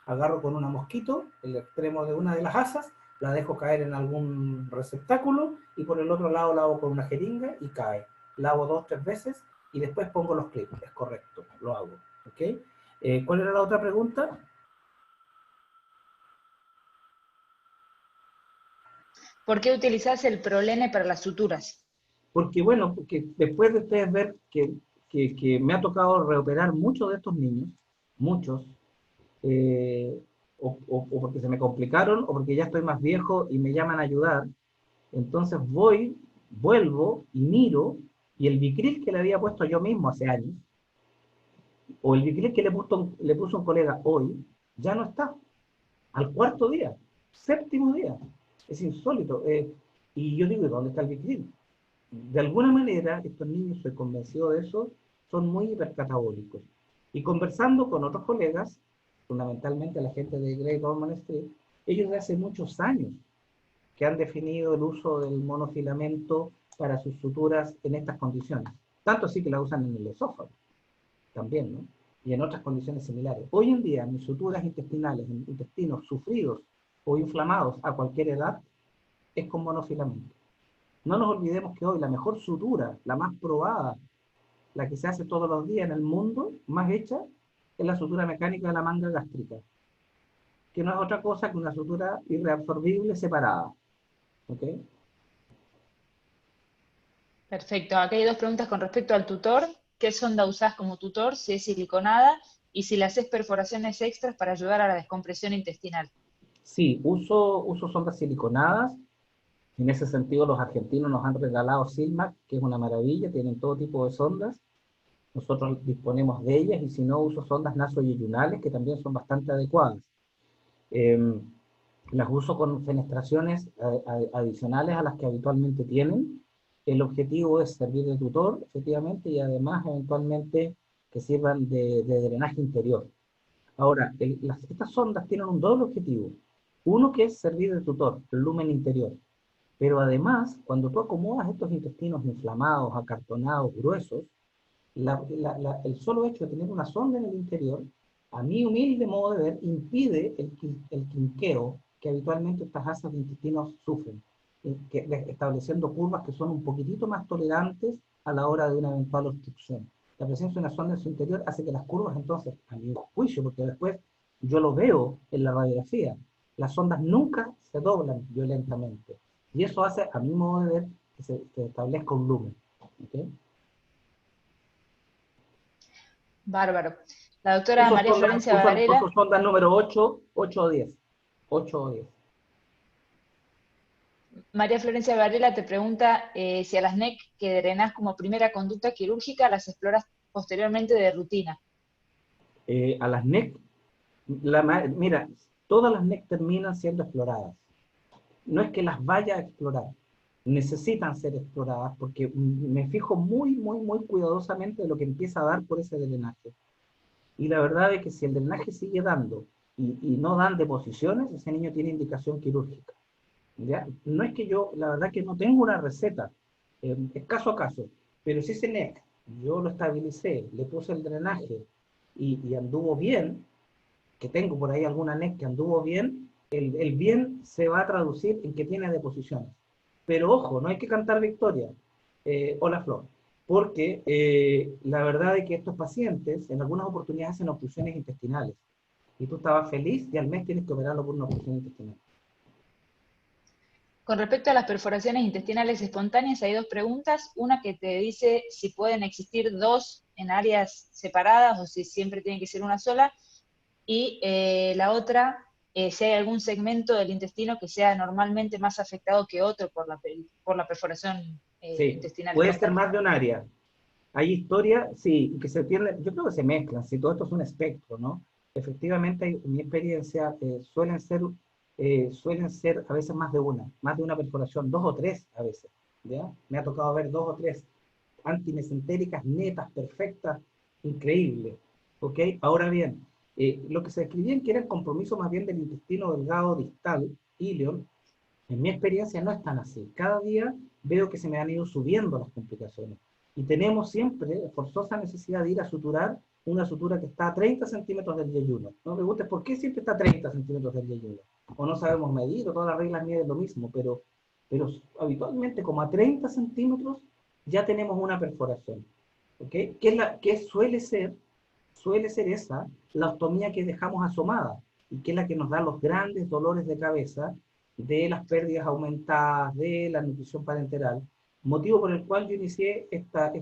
Agarro con una mosquito el extremo de una de las asas, la dejo caer en algún receptáculo, y por el otro lado lavo con una jeringa y cae. Lavo 2 o 3 veces y después pongo los clips, es correcto, lo hago. ¿Ok? ¿Cuál era la otra pregunta? ¿Por qué utilizas el Prolene para las suturas? Porque bueno, porque después de ustedes ver que me ha tocado reoperar muchos de estos niños, muchos, o porque se me complicaron, o porque ya estoy más viejo y me llaman a ayudar, entonces vuelvo y miro, y el Vicryl que le había puesto yo mismo hace años, o el Vicryl que le puso un colega hoy, ya no está, al cuarto día, séptimo día. Es insólito. Y yo digo, ¿dónde está el Vicryl? De alguna manera, estos niños, soy convencido de eso, son muy hipercatabólicos. Y conversando con otros colegas, fundamentalmente la gente de Great Ormond Street, ellos de hace muchos años que han definido el uso del monofilamento para sus suturas en estas condiciones. Tanto así que la usan en el esófago, también, ¿no? Y en otras condiciones similares. Hoy en día, mis suturas intestinales, en intestinos sufridos o inflamados a cualquier edad, es con monofilamento. No nos olvidemos que hoy la mejor sutura, la más probada, la que se hace todos los días en el mundo, más hecha, es la sutura mecánica de la manga gástrica, que no es otra cosa que una sutura irreabsorbible separada. ¿Ok? Perfecto. Acá hay dos preguntas con respecto al tutor. ¿Qué sonda usás como tutor? Si es siliconada y si le haces perforaciones extras para ayudar a la descompresión intestinal. Sí, uso sondas siliconadas. En ese sentido, los argentinos nos han regalado Silmac, que es una maravilla, tienen todo tipo de sondas. Nosotros disponemos de ellas, y si no, uso sondas nasoyeyunales, que también son bastante adecuadas. Las uso con fenestraciones adicionales a las que habitualmente tienen. El objetivo es servir de tutor, efectivamente, y además eventualmente que sirvan de drenaje interior. Ahora, estas sondas tienen un doble objetivo. Uno que es servir de tutor, el lumen interior. Pero además, cuando tú acomodas estos intestinos inflamados, acartonados, gruesos, el solo hecho de tener una sonda en el interior, a mi humilde modo de ver, impide el quinqueo que habitualmente estas asas de intestinos sufren, estableciendo curvas que son un poquitito más tolerantes a la hora de una eventual obstrucción. La presencia de una sonda en su interior hace que las curvas, entonces, a mi juicio, porque después yo lo veo en la radiografía, las sondas nunca se doblan violentamente. Y eso hace, a mi modo de ver, que se establezca un lumen. ¿Okay? Bárbaro. La doctora María Florencia Varela. Uso sonda número 8 o 10. 8 o 10. María Florencia Varela te pregunta si a las NEC que drenás como primera conducta quirúrgica las exploras posteriormente de rutina. A las NEC, mira, todas las NEC terminan siendo exploradas. No es que las vaya a explorar, necesitan ser exploradas porque me fijo muy cuidadosamente de lo que empieza a dar por ese drenaje. Y la verdad es que si el drenaje sigue dando y no dan deposiciones, ese niño tiene indicación quirúrgica. ¿Ya? No es que yo, la verdad que no tengo una receta, es caso a caso, pero si ese NEC yo lo estabilicé, le puse el drenaje y anduvo bien, que tengo por ahí alguna NEC que anduvo bien, el bien se va a traducir en que tiene deposiciones. Pero ojo, no hay que cantar victoria, hola Flor, porque la verdad es que estos pacientes en algunas oportunidades hacen obstrucciones intestinales. Y tú estabas feliz y al mes tienes que operarlo por una obstrucción intestinal. Con respecto a las perforaciones intestinales espontáneas, hay dos preguntas. Una que te dice si pueden existir dos en áreas separadas o si siempre tiene que ser una sola. Y la otra, si hay algún segmento del intestino que sea normalmente más afectado que otro por la perforación Sí, intestinal puede ser espontánea. más de un área. Hay historia, sí, que se pierde, yo creo que se mezclan, si todo esto es un espectro, ¿no? Efectivamente, en mi experiencia, suelen ser a veces más de una perforación, dos o tres a veces, ¿ya? Me ha tocado ver dos o tres antimesentéricas, netas, perfectas, increíbles, ¿ok? Ahora bien, lo que se describía que era el compromiso más bien del intestino delgado distal, ilion, en mi experiencia no es tan así. Cada día veo que se me han ido subiendo las complicaciones. Y tenemos siempre forzosa necesidad de ir a suturar una sutura que está a 30 centímetros del yeyuno. No me preguntes por qué siempre está a 30 centímetros del yeyuno. O no sabemos medir, o todas las reglas miden lo mismo, pero habitualmente como a 30 centímetros ya tenemos una perforación. ¿Ok? Que suele ser esa la ostomía que dejamos asomada y que es la que nos da los grandes dolores de cabeza de las pérdidas aumentadas, de la nutrición parenteral, motivo por el cual yo inicié esta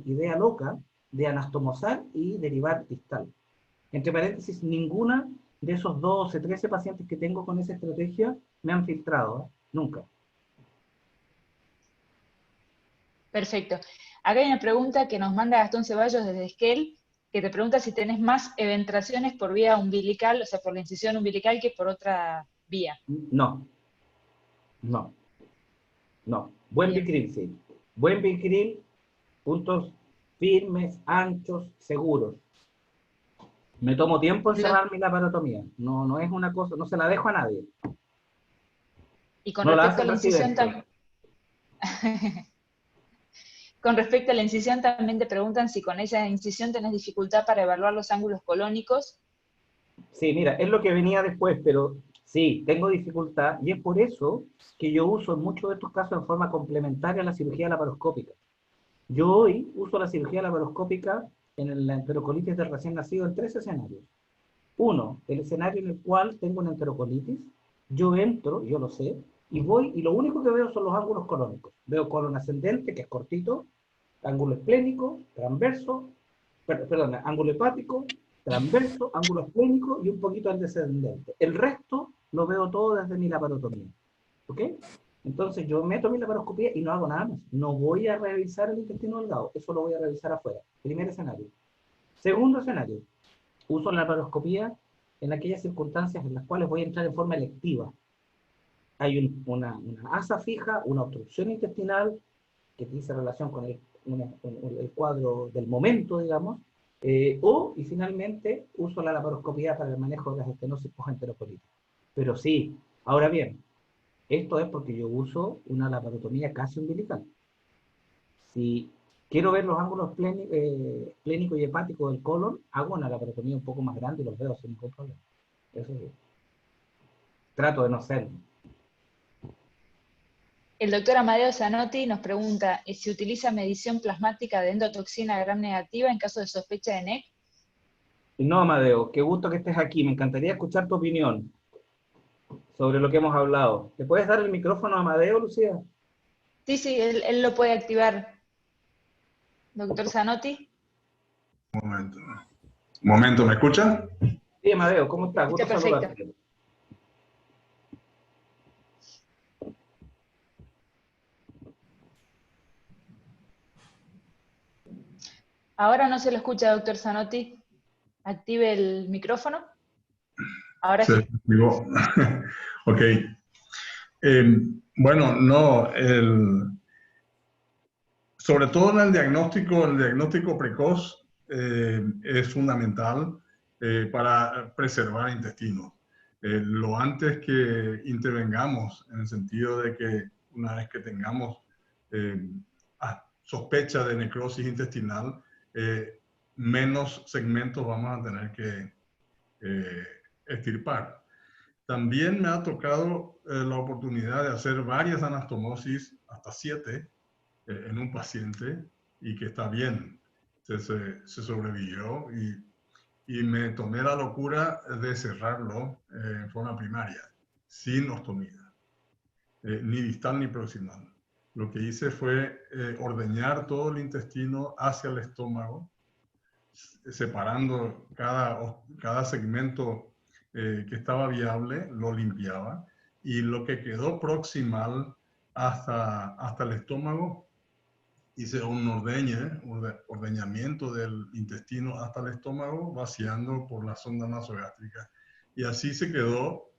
idea loca de anastomosar y derivar distal. Entre paréntesis, ninguna de esos 12, 13 pacientes que tengo con esa estrategia me han filtrado, ¿eh? Nunca. Perfecto. Acá hay una pregunta que nos manda Gastón Ceballos desde Esquel, que te pregunta si tenés más eventraciones por vía umbilical, o sea, por la incisión umbilical que por otra vía. No, no, no. Buen Bien. bicril, sí. Buen bicril, puntos firmes, anchos, seguros. Me tomo tiempo en cerrar mi laparotomía. No, no es una cosa, no se la dejo a nadie. Y con No la respecto hace a el la incisión, residente. con respecto a la incisión, también te preguntan si con esa incisión tenés dificultad para evaluar los ángulos colónicos. Sí, mira, es lo que venía después, pero sí, tengo dificultad y es por eso que yo uso en muchos de estos casos en forma complementaria la cirugía laparoscópica. Yo hoy uso la cirugía laparoscópica en la enterocolitis del recién nacido en tres escenarios. Uno, el escenario en el cual tengo una enterocolitis, yo entro, yo lo sé, y voy, y lo único que veo son los ángulos colónicos. Veo colon ascendente, que es cortito, ángulo esplénico, transverso, perdón, ángulo hepático, transverso, ángulo esplénico y un poquito al descendente. El resto lo veo todo desde mi laparotomía. ¿Ok? Entonces yo meto mi laparoscopía y no hago nada más. No voy a revisar el intestino delgado, eso lo voy a revisar afuera. Primer escenario. Segundo escenario, uso la laparoscopía en aquellas circunstancias en las cuales voy a entrar en forma electiva. Hay una asa fija, una obstrucción intestinal que dice relación con el cuadro del momento, digamos, y finalmente uso la laparoscopía para el manejo de las estenosis postenterocolíticas. Pero sí, ahora bien, esto es porque yo uso una laparotomía casi umbilical. Si quiero ver los ángulos plénico y hepático del colon, hago una laparotomía un poco más grande y los veo sin ningún problema. Eso sí. Trato de no hacerlo. El doctor Amadeo Zanotti nos pregunta si utiliza medición plasmática de endotoxina gram negativa en caso de sospecha de NEC. No, Amadeo, qué gusto que estés aquí. Me encantaría escuchar tu opinión sobre lo que hemos hablado. ¿Le puedes dar el micrófono a Amadeo, Lucía? Sí, sí, él lo puede activar. Doctor Zanotti. Un momento, ¿me escucha? Sí, Amadeo, ¿cómo estás? Está Gusto perfecto. saludarte. Ahora no se lo escucha, doctor Zanotti. Active el micrófono. Ahora Se sí. activó. Ok. Bueno, no, sobre todo en el diagnóstico precoz es fundamental para preservar intestinos. Lo antes que intervengamos, en el sentido de que una vez que tengamos eh, sospecha de necrosis intestinal, menos segmentos vamos a tener que extirpar. También me ha tocado la oportunidad de hacer varias anastomosis, hasta 7, en un paciente, y que está bien, se sobrevivió, y me tomé la locura de cerrarlo en forma primaria, sin ostomía, ni distal ni proximal. Lo que hice fue ordeñar todo el intestino hacia el estómago, separando cada segmento que estaba viable, lo limpiaba, y lo que quedó proximal hasta el estómago, hice un ordeñamiento del intestino hasta el estómago, vaciando por la sonda nasogástrica. Y así se quedó.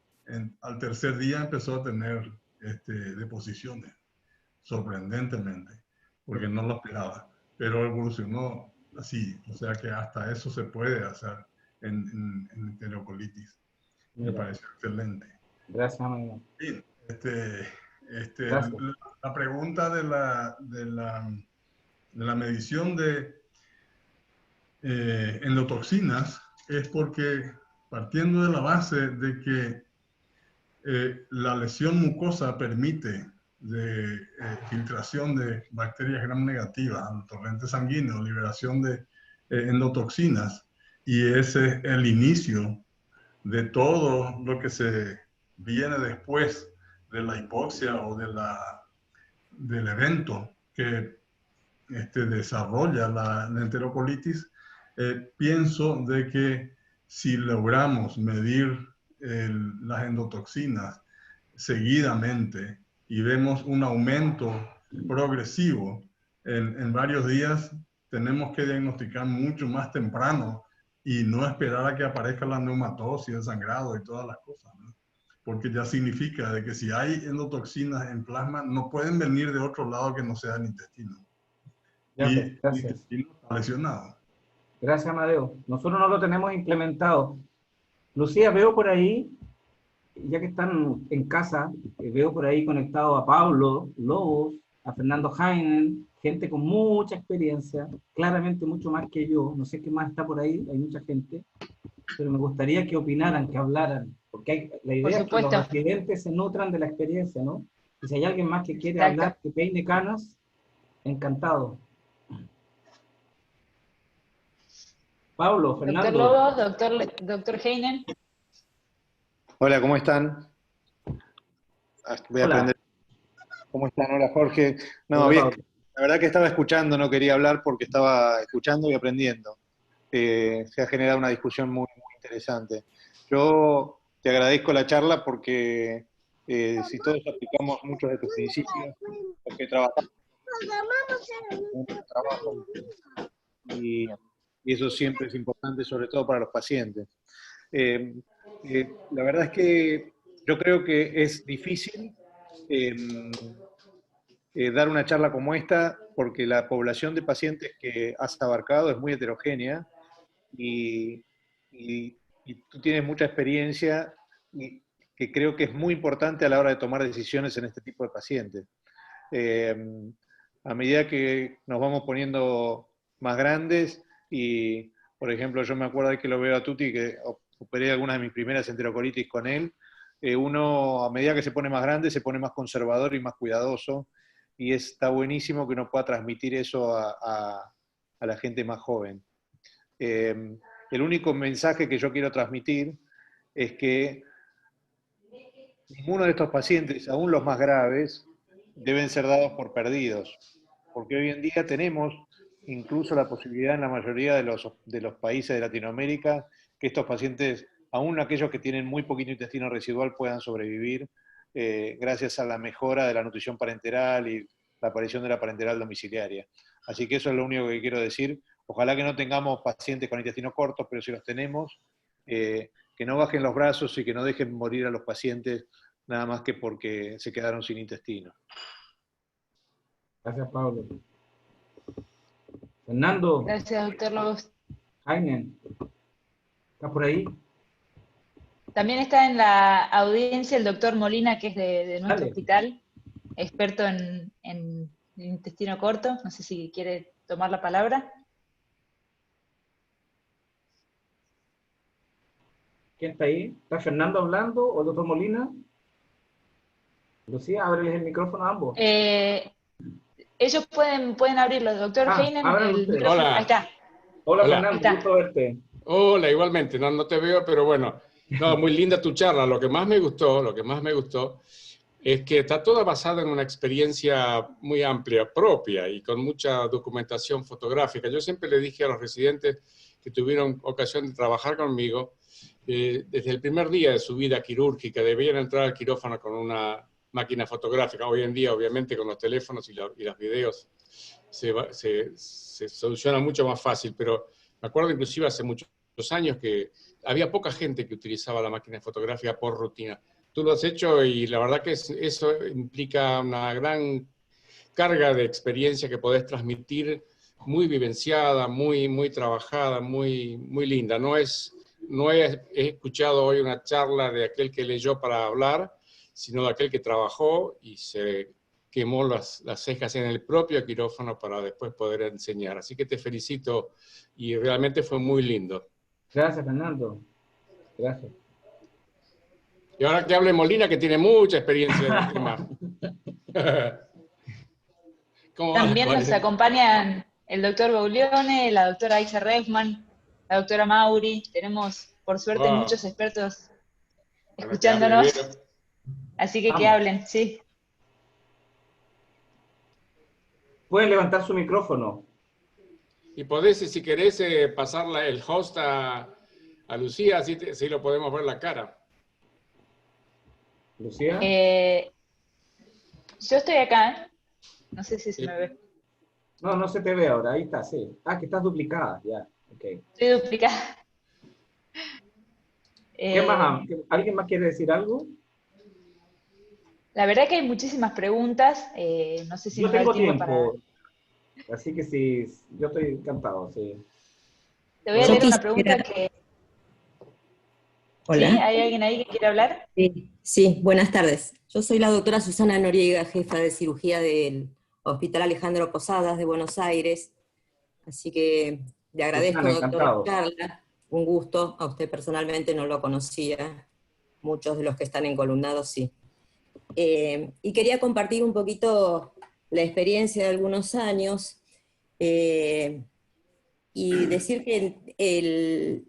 Al tercer día empezó a tener deposiciones, sorprendentemente, porque no lo esperaba. Pero evolucionó así, o sea que hasta eso se puede hacer en enterocolitis. Me parece excelente. Gracias, amigo. Sí, Gracias. la pregunta de la medición de endotoxinas es porque, partiendo de la base de que la lesión mucosa permite de filtración de bacterias gram negativas al torrente sanguíneo, liberación de endotoxinas, y ese es el inicio de todo lo que se viene después de la hipoxia o del evento que desarrolla la enterocolitis. Pienso de que si logramos medir las endotoxinas seguidamente y vemos un aumento progresivo en varios días, tenemos que diagnosticar mucho más temprano y no esperar a que aparezca la neumatosis, el sangrado y todas las cosas, ¿no? Porque ya significa de que si hay endotoxinas en plasma, no pueden venir de otro lado que no sea el intestino. Ya, Y pues, el gracias. intestino está lesionado. Gracias, Amadeo. Nosotros no lo tenemos implementado. Lucía, veo por ahí, ya que están en casa, veo por ahí conectado a Pablo Lobos, a Fernando Heinen, gente con mucha experiencia, claramente mucho más que yo. No sé qué más está por ahí, hay mucha gente, pero me gustaría que opinaran, que hablaran, porque la Por idea es que los supuesto, residentes se nutran de la experiencia, ¿no? Y si hay alguien más que quiere exacto. hablar, que peine canas, encantado. Pablo, Doctor Fernando, Lobos, doctor Heinen. Hola, ¿cómo están? Voy a hola, aprender. ¿Cómo están? Hola, Jorge. No, hola bien, Pablo. la verdad que estaba escuchando, no quería hablar porque estaba escuchando y aprendiendo. Se ha generado una discusión muy, muy interesante. Yo te agradezco la charla porque si todos aplicamos muchos de tus principios, porque trabajamos en el trabajo y, y eso siempre es importante, sobre todo para los pacientes. Eh, la verdad es que yo creo que es difícil eh, dar una charla como esta porque la población de pacientes que has abarcado es muy heterogénea y, y tú tienes mucha experiencia y que creo que es muy importante a la hora de tomar decisiones en este tipo de pacientes. Eh, a medida que nos vamos poniendo más grandes y, por ejemplo, yo me acuerdo de que lo veo a Tuti, que operé algunas de mis primeras enterocolitis con él, uno a medida que se pone más grande se pone más conservador y más cuidadoso y está buenísimo que uno pueda transmitir eso a la gente más joven. El único mensaje que yo quiero transmitir es que ninguno de estos pacientes, aún los más graves, deben ser dados por perdidos, porque hoy en día tenemos incluso la posibilidad en la mayoría de los países de Latinoamérica que estos pacientes, aún aquellos que tienen muy poquito intestino residual, puedan sobrevivir gracias a la mejora de la nutrición parenteral y la aparición de la parenteral domiciliaria. Así que eso es lo único que quiero decir. Ojalá que no tengamos pacientes con intestinos cortos, pero si los tenemos, que no bajen los brazos y que no dejen morir a los pacientes nada más que porque se quedaron sin intestino. Gracias, Pablo. Fernando, Gracias, doctor Lobos. Heinen, ¿estás por ahí? También está en la audiencia el doctor Molina, que es de nuestro Dale. hospital, experto en intestino corto. No sé si quiere tomar la palabra. ¿Quién está ahí? ¿Está Fernando hablando o el doctor Molina? Lucía, ábreles el micrófono a ambos. Ellos pueden abrirlo. Doctor Heinen, abran el ustedes. micrófono. Hola. Ahí está. Hola Hola. Fernando, Ahí está. gusto verte. Hola, igualmente, no te veo, pero bueno, no, muy linda tu charla. Lo que más me gustó es que está toda basada en una experiencia muy amplia, propia y con mucha documentación fotográfica. Yo siempre le dije a los residentes que tuvieron ocasión de trabajar conmigo, desde el primer día de su vida quirúrgica, debían entrar al quirófano con una máquina fotográfica. Hoy en día, obviamente, con los teléfonos y los videos se soluciona mucho más fácil, pero me acuerdo inclusive hace muchos años que había poca gente que utilizaba la máquina fotográfica por rutina. Tú lo has hecho y la verdad que eso implica una gran carga de experiencia que podés transmitir, muy vivenciada, muy trabajada, muy linda. No he escuchado hoy una charla de aquel que leyó para hablar, sino de aquel que trabajó y se quemó las cejas en el propio quirófano para después poder enseñar. Así que te felicito y realmente fue muy lindo. Gracias, Fernando. Gracias. Y ahora que hable Molina, que tiene mucha experiencia en el tema. También nos acompañan el doctor Baulione, la doctora Isa Reifman, la doctora Mauri. Tenemos, por suerte, muchos expertos escuchándonos. Así que hablen, sí. Pueden levantar su micrófono. Y podés, si querés, pasar el host a Lucía, así lo podemos ver la cara. Lucía. Yo estoy acá, no sé si se me ve. No, no se te ve ahora, ahí está, sí. Que estás duplicada, ya, ok. Estoy duplicada. ¿Qué más? ¿Alguien más quiere decir algo? La verdad que hay muchísimas preguntas, no sé si yo nos da tengo el tiempo para... Así que sí, yo estoy encantado, sí. Te voy a leer una pregunta que... Hola. ¿Sí? ¿Hay alguien ahí que quiere hablar? Sí, buenas tardes. Yo soy la doctora Susana Noriega, jefa de cirugía del Hospital Alejandro Posadas de Buenos Aires. Así que le agradezco, Susana, doctor, encantado. la charla. Un gusto. A usted personalmente no lo conocía. Muchos de los que están encolumnados sí. Y quería compartir un poquito la experiencia de algunos años y decir que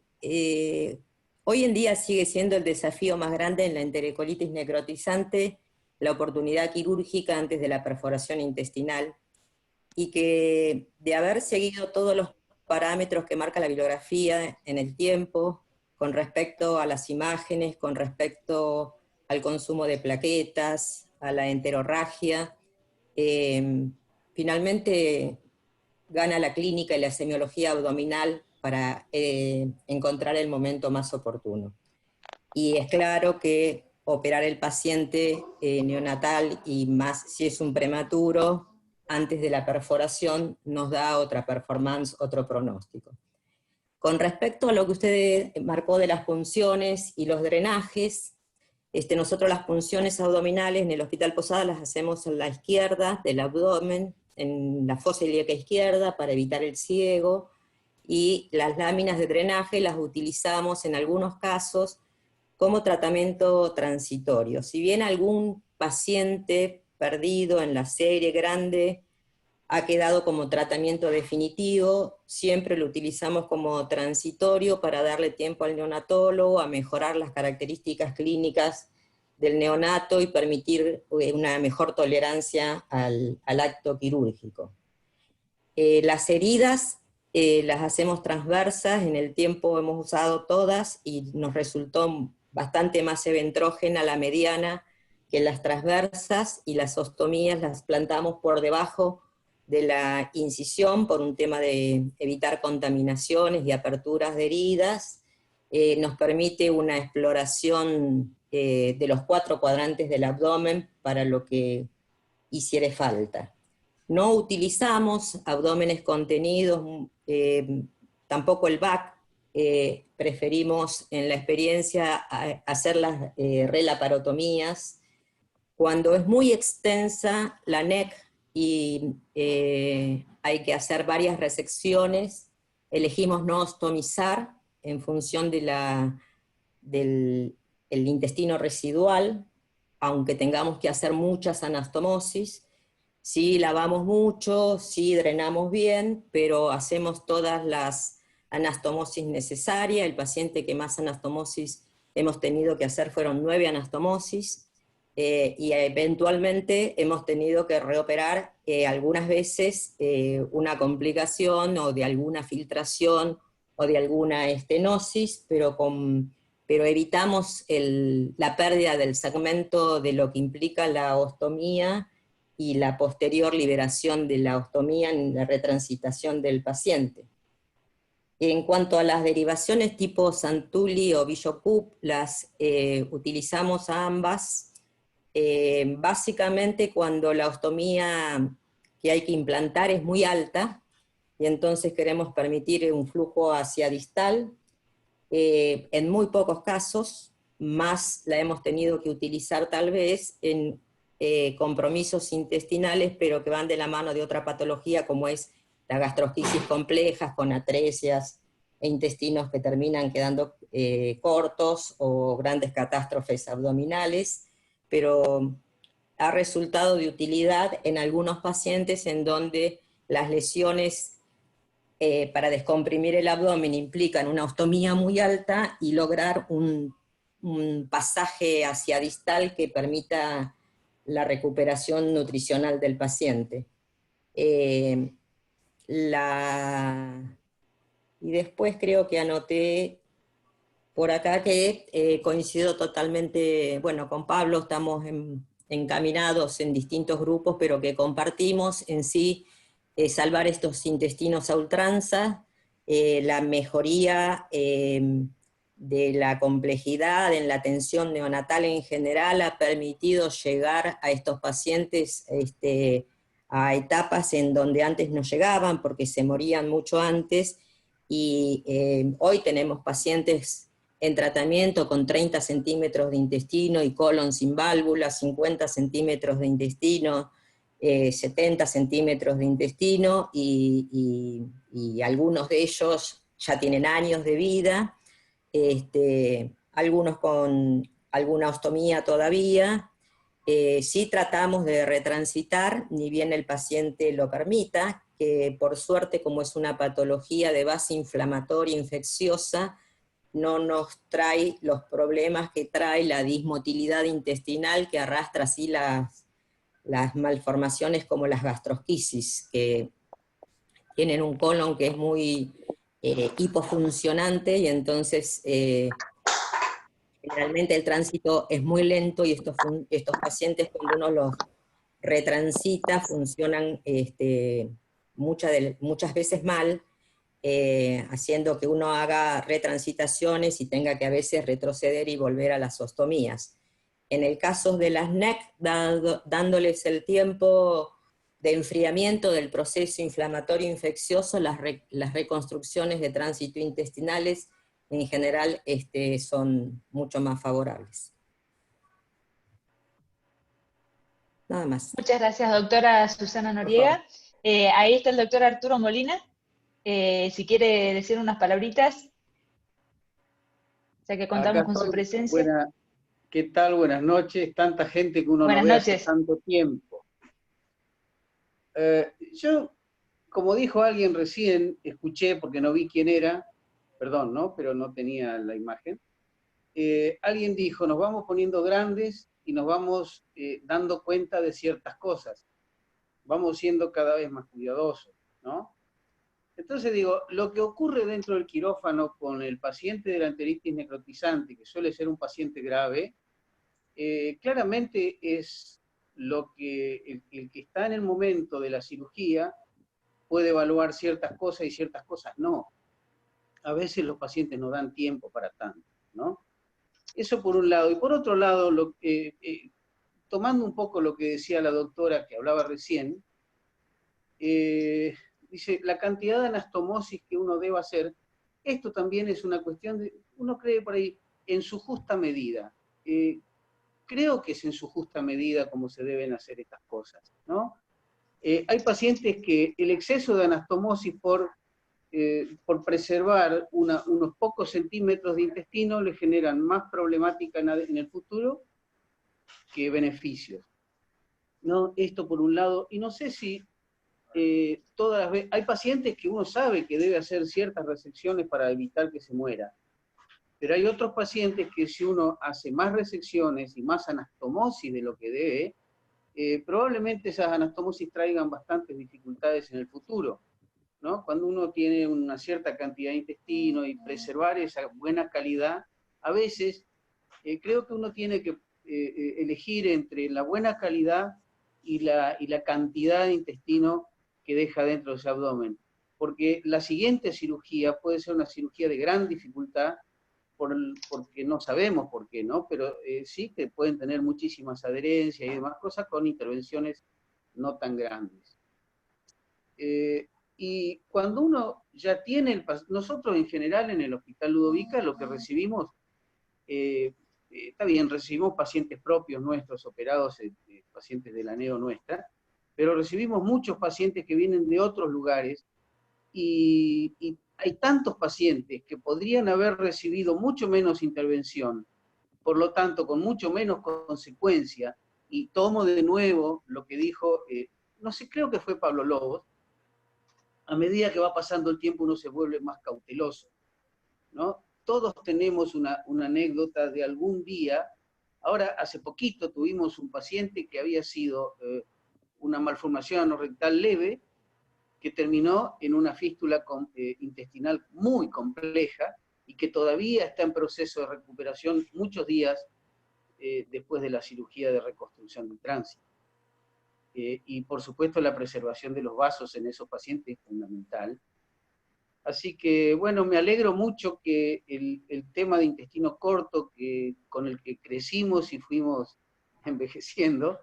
hoy en día sigue siendo el desafío más grande en la enterocolitis necrotizante, la oportunidad quirúrgica antes de la perforación intestinal, y que de haber seguido todos los parámetros que marca la bibliografía en el tiempo, con respecto a las imágenes, con respecto al consumo de plaquetas, a la enterorragia, finalmente gana la clínica y la semiología abdominal para encontrar el momento más oportuno. Y es claro que operar el paciente neonatal, y más si es un prematuro, antes de la perforación, nos da otra performance, otro pronóstico. Con respecto a lo que usted marcó de las punciones y los drenajes, nosotros las punciones abdominales en el Hospital Posadas las hacemos en la izquierda del abdomen, en la fosa ilíaca izquierda, para evitar el ciego, y las láminas de drenaje las utilizamos en algunos casos como tratamiento transitorio. Si bien algún paciente perdido en la serie grande ha quedado como tratamiento definitivo, siempre lo utilizamos como transitorio para darle tiempo al neonatólogo a mejorar las características clínicas del neonato y permitir una mejor tolerancia al acto quirúrgico. Las heridas las hacemos transversas, en el tiempo hemos usado todas y nos resultó bastante más eventrógena la mediana que las transversas, y las ostomías las plantamos por debajo de la incisión por un tema de evitar contaminaciones y aperturas de heridas. Nos permite una exploración de los 4 cuadrantes del abdomen para lo que hiciere falta. No utilizamos abdómenes contenidos, tampoco el BAC, preferimos en la experiencia hacer las relaparotomías. Cuando es muy extensa la NEC y hay que hacer varias resecciones, elegimos no ostomizar en función de la del el intestino residual, aunque tengamos que hacer muchas anastomosis. Sí lavamos mucho, sí drenamos bien, pero hacemos todas las anastomosis necesarias. El paciente que más anastomosis hemos tenido que hacer fueron 9 anastomosis, y eventualmente hemos tenido que reoperar algunas veces una complicación o de alguna filtración o de alguna estenosis, pero evitamos la pérdida del segmento de lo que implica la ostomía y la posterior liberación de la ostomía en la retransitación del paciente. En cuanto a las derivaciones tipo Santulli o Bishop-Coop, las utilizamos a ambas, básicamente cuando la ostomía que hay que implantar es muy alta, y entonces queremos permitir un flujo hacia distal. En muy pocos casos, más la hemos tenido que utilizar tal vez en compromisos intestinales, pero que van de la mano de otra patología, como es la gastrosquisis complejas, con atresias e intestinos que terminan quedando cortos, o grandes catástrofes abdominales, pero ha resultado de utilidad en algunos pacientes en donde las lesiones para descomprimir el abdomen implican una ostomía muy alta y lograr un pasaje hacia distal que permita la recuperación nutricional del paciente. Y después creo que anoté por acá que coincido totalmente, bueno, con Pablo, estamos encaminados en distintos grupos, pero que compartimos en sí salvar estos intestinos a ultranza, la mejoría de la complejidad en la atención neonatal en general ha permitido llegar a estos pacientes a etapas en donde antes no llegaban porque se morían mucho antes, y hoy tenemos pacientes en tratamiento con 30 centímetros de intestino y colon sin válvula, 50 centímetros de intestino, 70 centímetros de intestino, y algunos de ellos ya tienen años de vida, algunos con alguna ostomía todavía. Sí tratamos de retransitar, ni bien el paciente lo permita, que por suerte, como es una patología de base inflamatoria infecciosa, no nos trae los problemas que trae la dismotilidad intestinal, que arrastra así las malformaciones como las gastrosquisis, que tienen un colon que es muy hipofuncionante, y entonces generalmente el tránsito es muy lento, y estos pacientes, cuando uno los retransita, funcionan muchas veces mal, haciendo que uno haga retransitaciones y tenga que a veces retroceder y volver a las ostomías. En el caso de las NEC, dándoles el tiempo de enfriamiento del proceso inflamatorio infeccioso, las reconstrucciones de tránsito intestinales en general son mucho más favorables. Nada más. Muchas gracias, doctora Susana Noriega. Ahí está el doctor Arturo Molina. Si quiere decir unas palabritas, ya que contamos con su presencia. ¿Qué tal? Buenas noches. Tanta gente que uno no ve hace tanto tiempo. Yo, como dijo alguien recién, escuché, porque no vi quién era, perdón, ¿no? Pero no tenía la imagen. Alguien dijo, nos vamos poniendo grandes y nos vamos dando cuenta de ciertas cosas. Vamos siendo cada vez más cuidadosos, ¿no? Entonces digo, lo que ocurre dentro del quirófano con el paciente de la enteritis necrotizante, que suele ser un paciente grave, claramente es lo que el que está en el momento de la cirugía puede evaluar ciertas cosas y ciertas cosas no. A veces los pacientes no dan tiempo para tanto, ¿no? Eso por un lado. Y por otro lado, tomando un poco lo que decía la doctora que hablaba recién, dice, la cantidad de anastomosis que uno debe hacer, esto también es una cuestión de, uno cree por ahí, en su justa medida. Creo que es en su justa medida como se deben hacer estas cosas, ¿no? Hay pacientes que el exceso de anastomosis por por preservar unos pocos centímetros de intestino, le generan más problemática en el futuro que beneficios, ¿no? Esto por un lado, y no sé si todas las veces, hay pacientes que uno sabe que debe hacer ciertas resecciones para evitar que se muera, pero hay otros pacientes que si uno hace más resecciones y más anastomosis de lo que debe, probablemente esas anastomosis traigan bastantes dificultades en el futuro, ¿no? Cuando uno tiene una cierta cantidad de intestino y preservar esa buena calidad, a veces creo que uno tiene que elegir entre la buena calidad y la cantidad de intestino que deja dentro de ese abdomen, porque la siguiente cirugía puede ser una cirugía de gran dificultad, porque no sabemos por qué, ¿no? Pero sí que pueden tener muchísimas adherencias y demás cosas con intervenciones no tan grandes. Y cuando uno ya tiene nosotros en general en el Hospital Ludovica lo que recibimos, está bien, recibimos pacientes propios nuestros operados, pacientes de la neo nuestra, pero recibimos muchos pacientes que vienen de otros lugares y hay tantos pacientes que podrían haber recibido mucho menos intervención, por lo tanto con mucho menos consecuencia, y tomo de nuevo lo que dijo, no sé, creo que fue Pablo Lobos, a medida que va pasando el tiempo uno se vuelve más cauteloso, ¿no? Todos tenemos una anécdota de algún día. Ahora, hace poquito tuvimos un paciente que había sido una malformación anorrectal leve, que terminó en una fístula intestinal muy compleja y que todavía está en proceso de recuperación muchos días después de la cirugía de reconstrucción del tránsito. Y por supuesto la preservación de los vasos en esos pacientes es fundamental. Así que, bueno, me alegro mucho que el tema de intestino corto, con el que crecimos y fuimos envejeciendo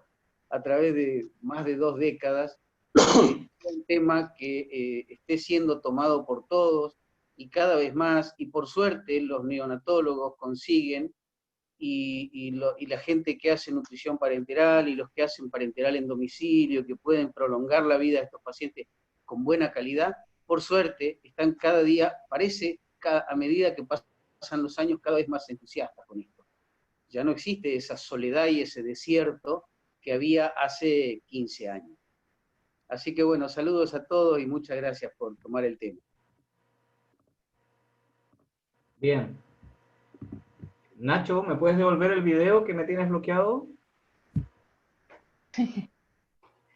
a través de más de 2 décadas, un tema que esté siendo tomado por todos y cada vez más, y por suerte los neonatólogos consiguen, y la gente que hace nutrición parenteral y los que hacen parenteral en domicilio, que pueden prolongar la vida de estos pacientes con buena calidad, por suerte están cada día, parece, a medida que pasan los años, cada vez más entusiastas con esto. Ya no existe esa soledad y ese desierto que había hace 15 años. Así que bueno, saludos a todos y muchas gracias por tomar el tema. Bien. Nacho, ¿me puedes devolver el video que me tienes bloqueado?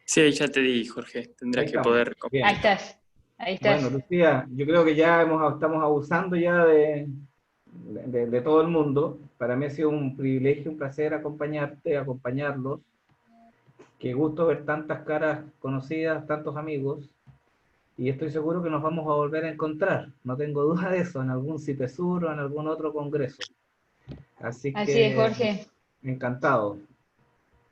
Sí, ya te di, Jorge. Tendrás que poder... Bien. Ahí estás. Ahí estás. Bueno, Lucía, yo creo que ya estamos abusando ya de todo el mundo. Para mí ha sido un privilegio, un placer acompañarte, acompañarlos. Qué gusto ver tantas caras conocidas, tantos amigos. Y estoy seguro que nos vamos a volver a encontrar. No tengo duda de eso, en algún CIPESUR o en algún otro congreso. Así es, Jorge. Encantado.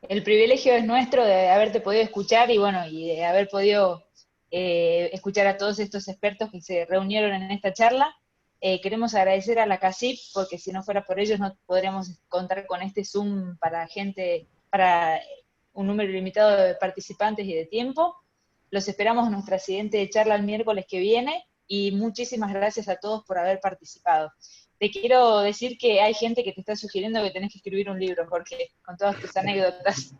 El privilegio es nuestro de haberte podido escuchar y bueno, y de haber podido escuchar a todos estos expertos que se reunieron en esta charla. Queremos agradecer a la CACIP, porque si no fuera por ellos no podríamos contar con este Zoom para un número limitado de participantes y de tiempo. Los esperamos en nuestra siguiente charla el miércoles que viene, y muchísimas gracias a todos por haber participado. Te quiero decir que hay gente que te está sugiriendo que tenés que escribir un libro, Jorge, con todas tus anécdotas.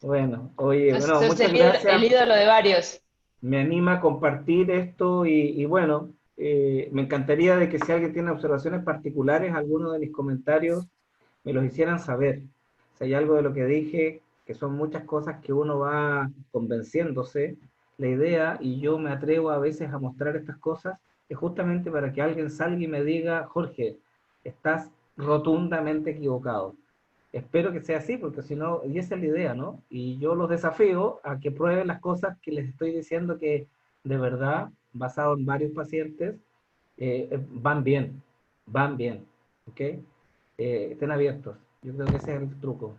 Bueno, oye, bueno, sos muchas gracias. El ídolo de varios. Me anima a compartir esto y bueno, me encantaría de que si alguien tiene observaciones particulares, alguno de mis comentarios me los hicieran saber. Si hay algo de lo que dije, que son muchas cosas que uno va convenciéndose, la idea, y yo me atrevo a veces a mostrar estas cosas, es justamente para que alguien salga y me diga, Jorge, estás rotundamente equivocado. Espero que sea así, porque si no, y esa es la idea, ¿no? Y yo los desafío a que prueben las cosas que les estoy diciendo que de verdad, basado en varios pacientes, van bien, ¿ok? Estén abiertos. Yo creo que ese es el truco.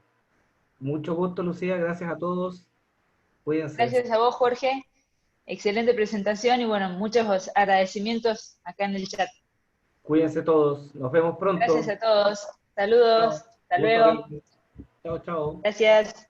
Mucho gusto, Lucía, gracias a todos. Cuídense. Gracias a vos, Jorge. Excelente presentación y bueno, muchos agradecimientos acá en el chat. Cuídense todos. Nos vemos pronto. Gracias a todos. Saludos. Chao. Hasta luego. Chao, chao. Gracias.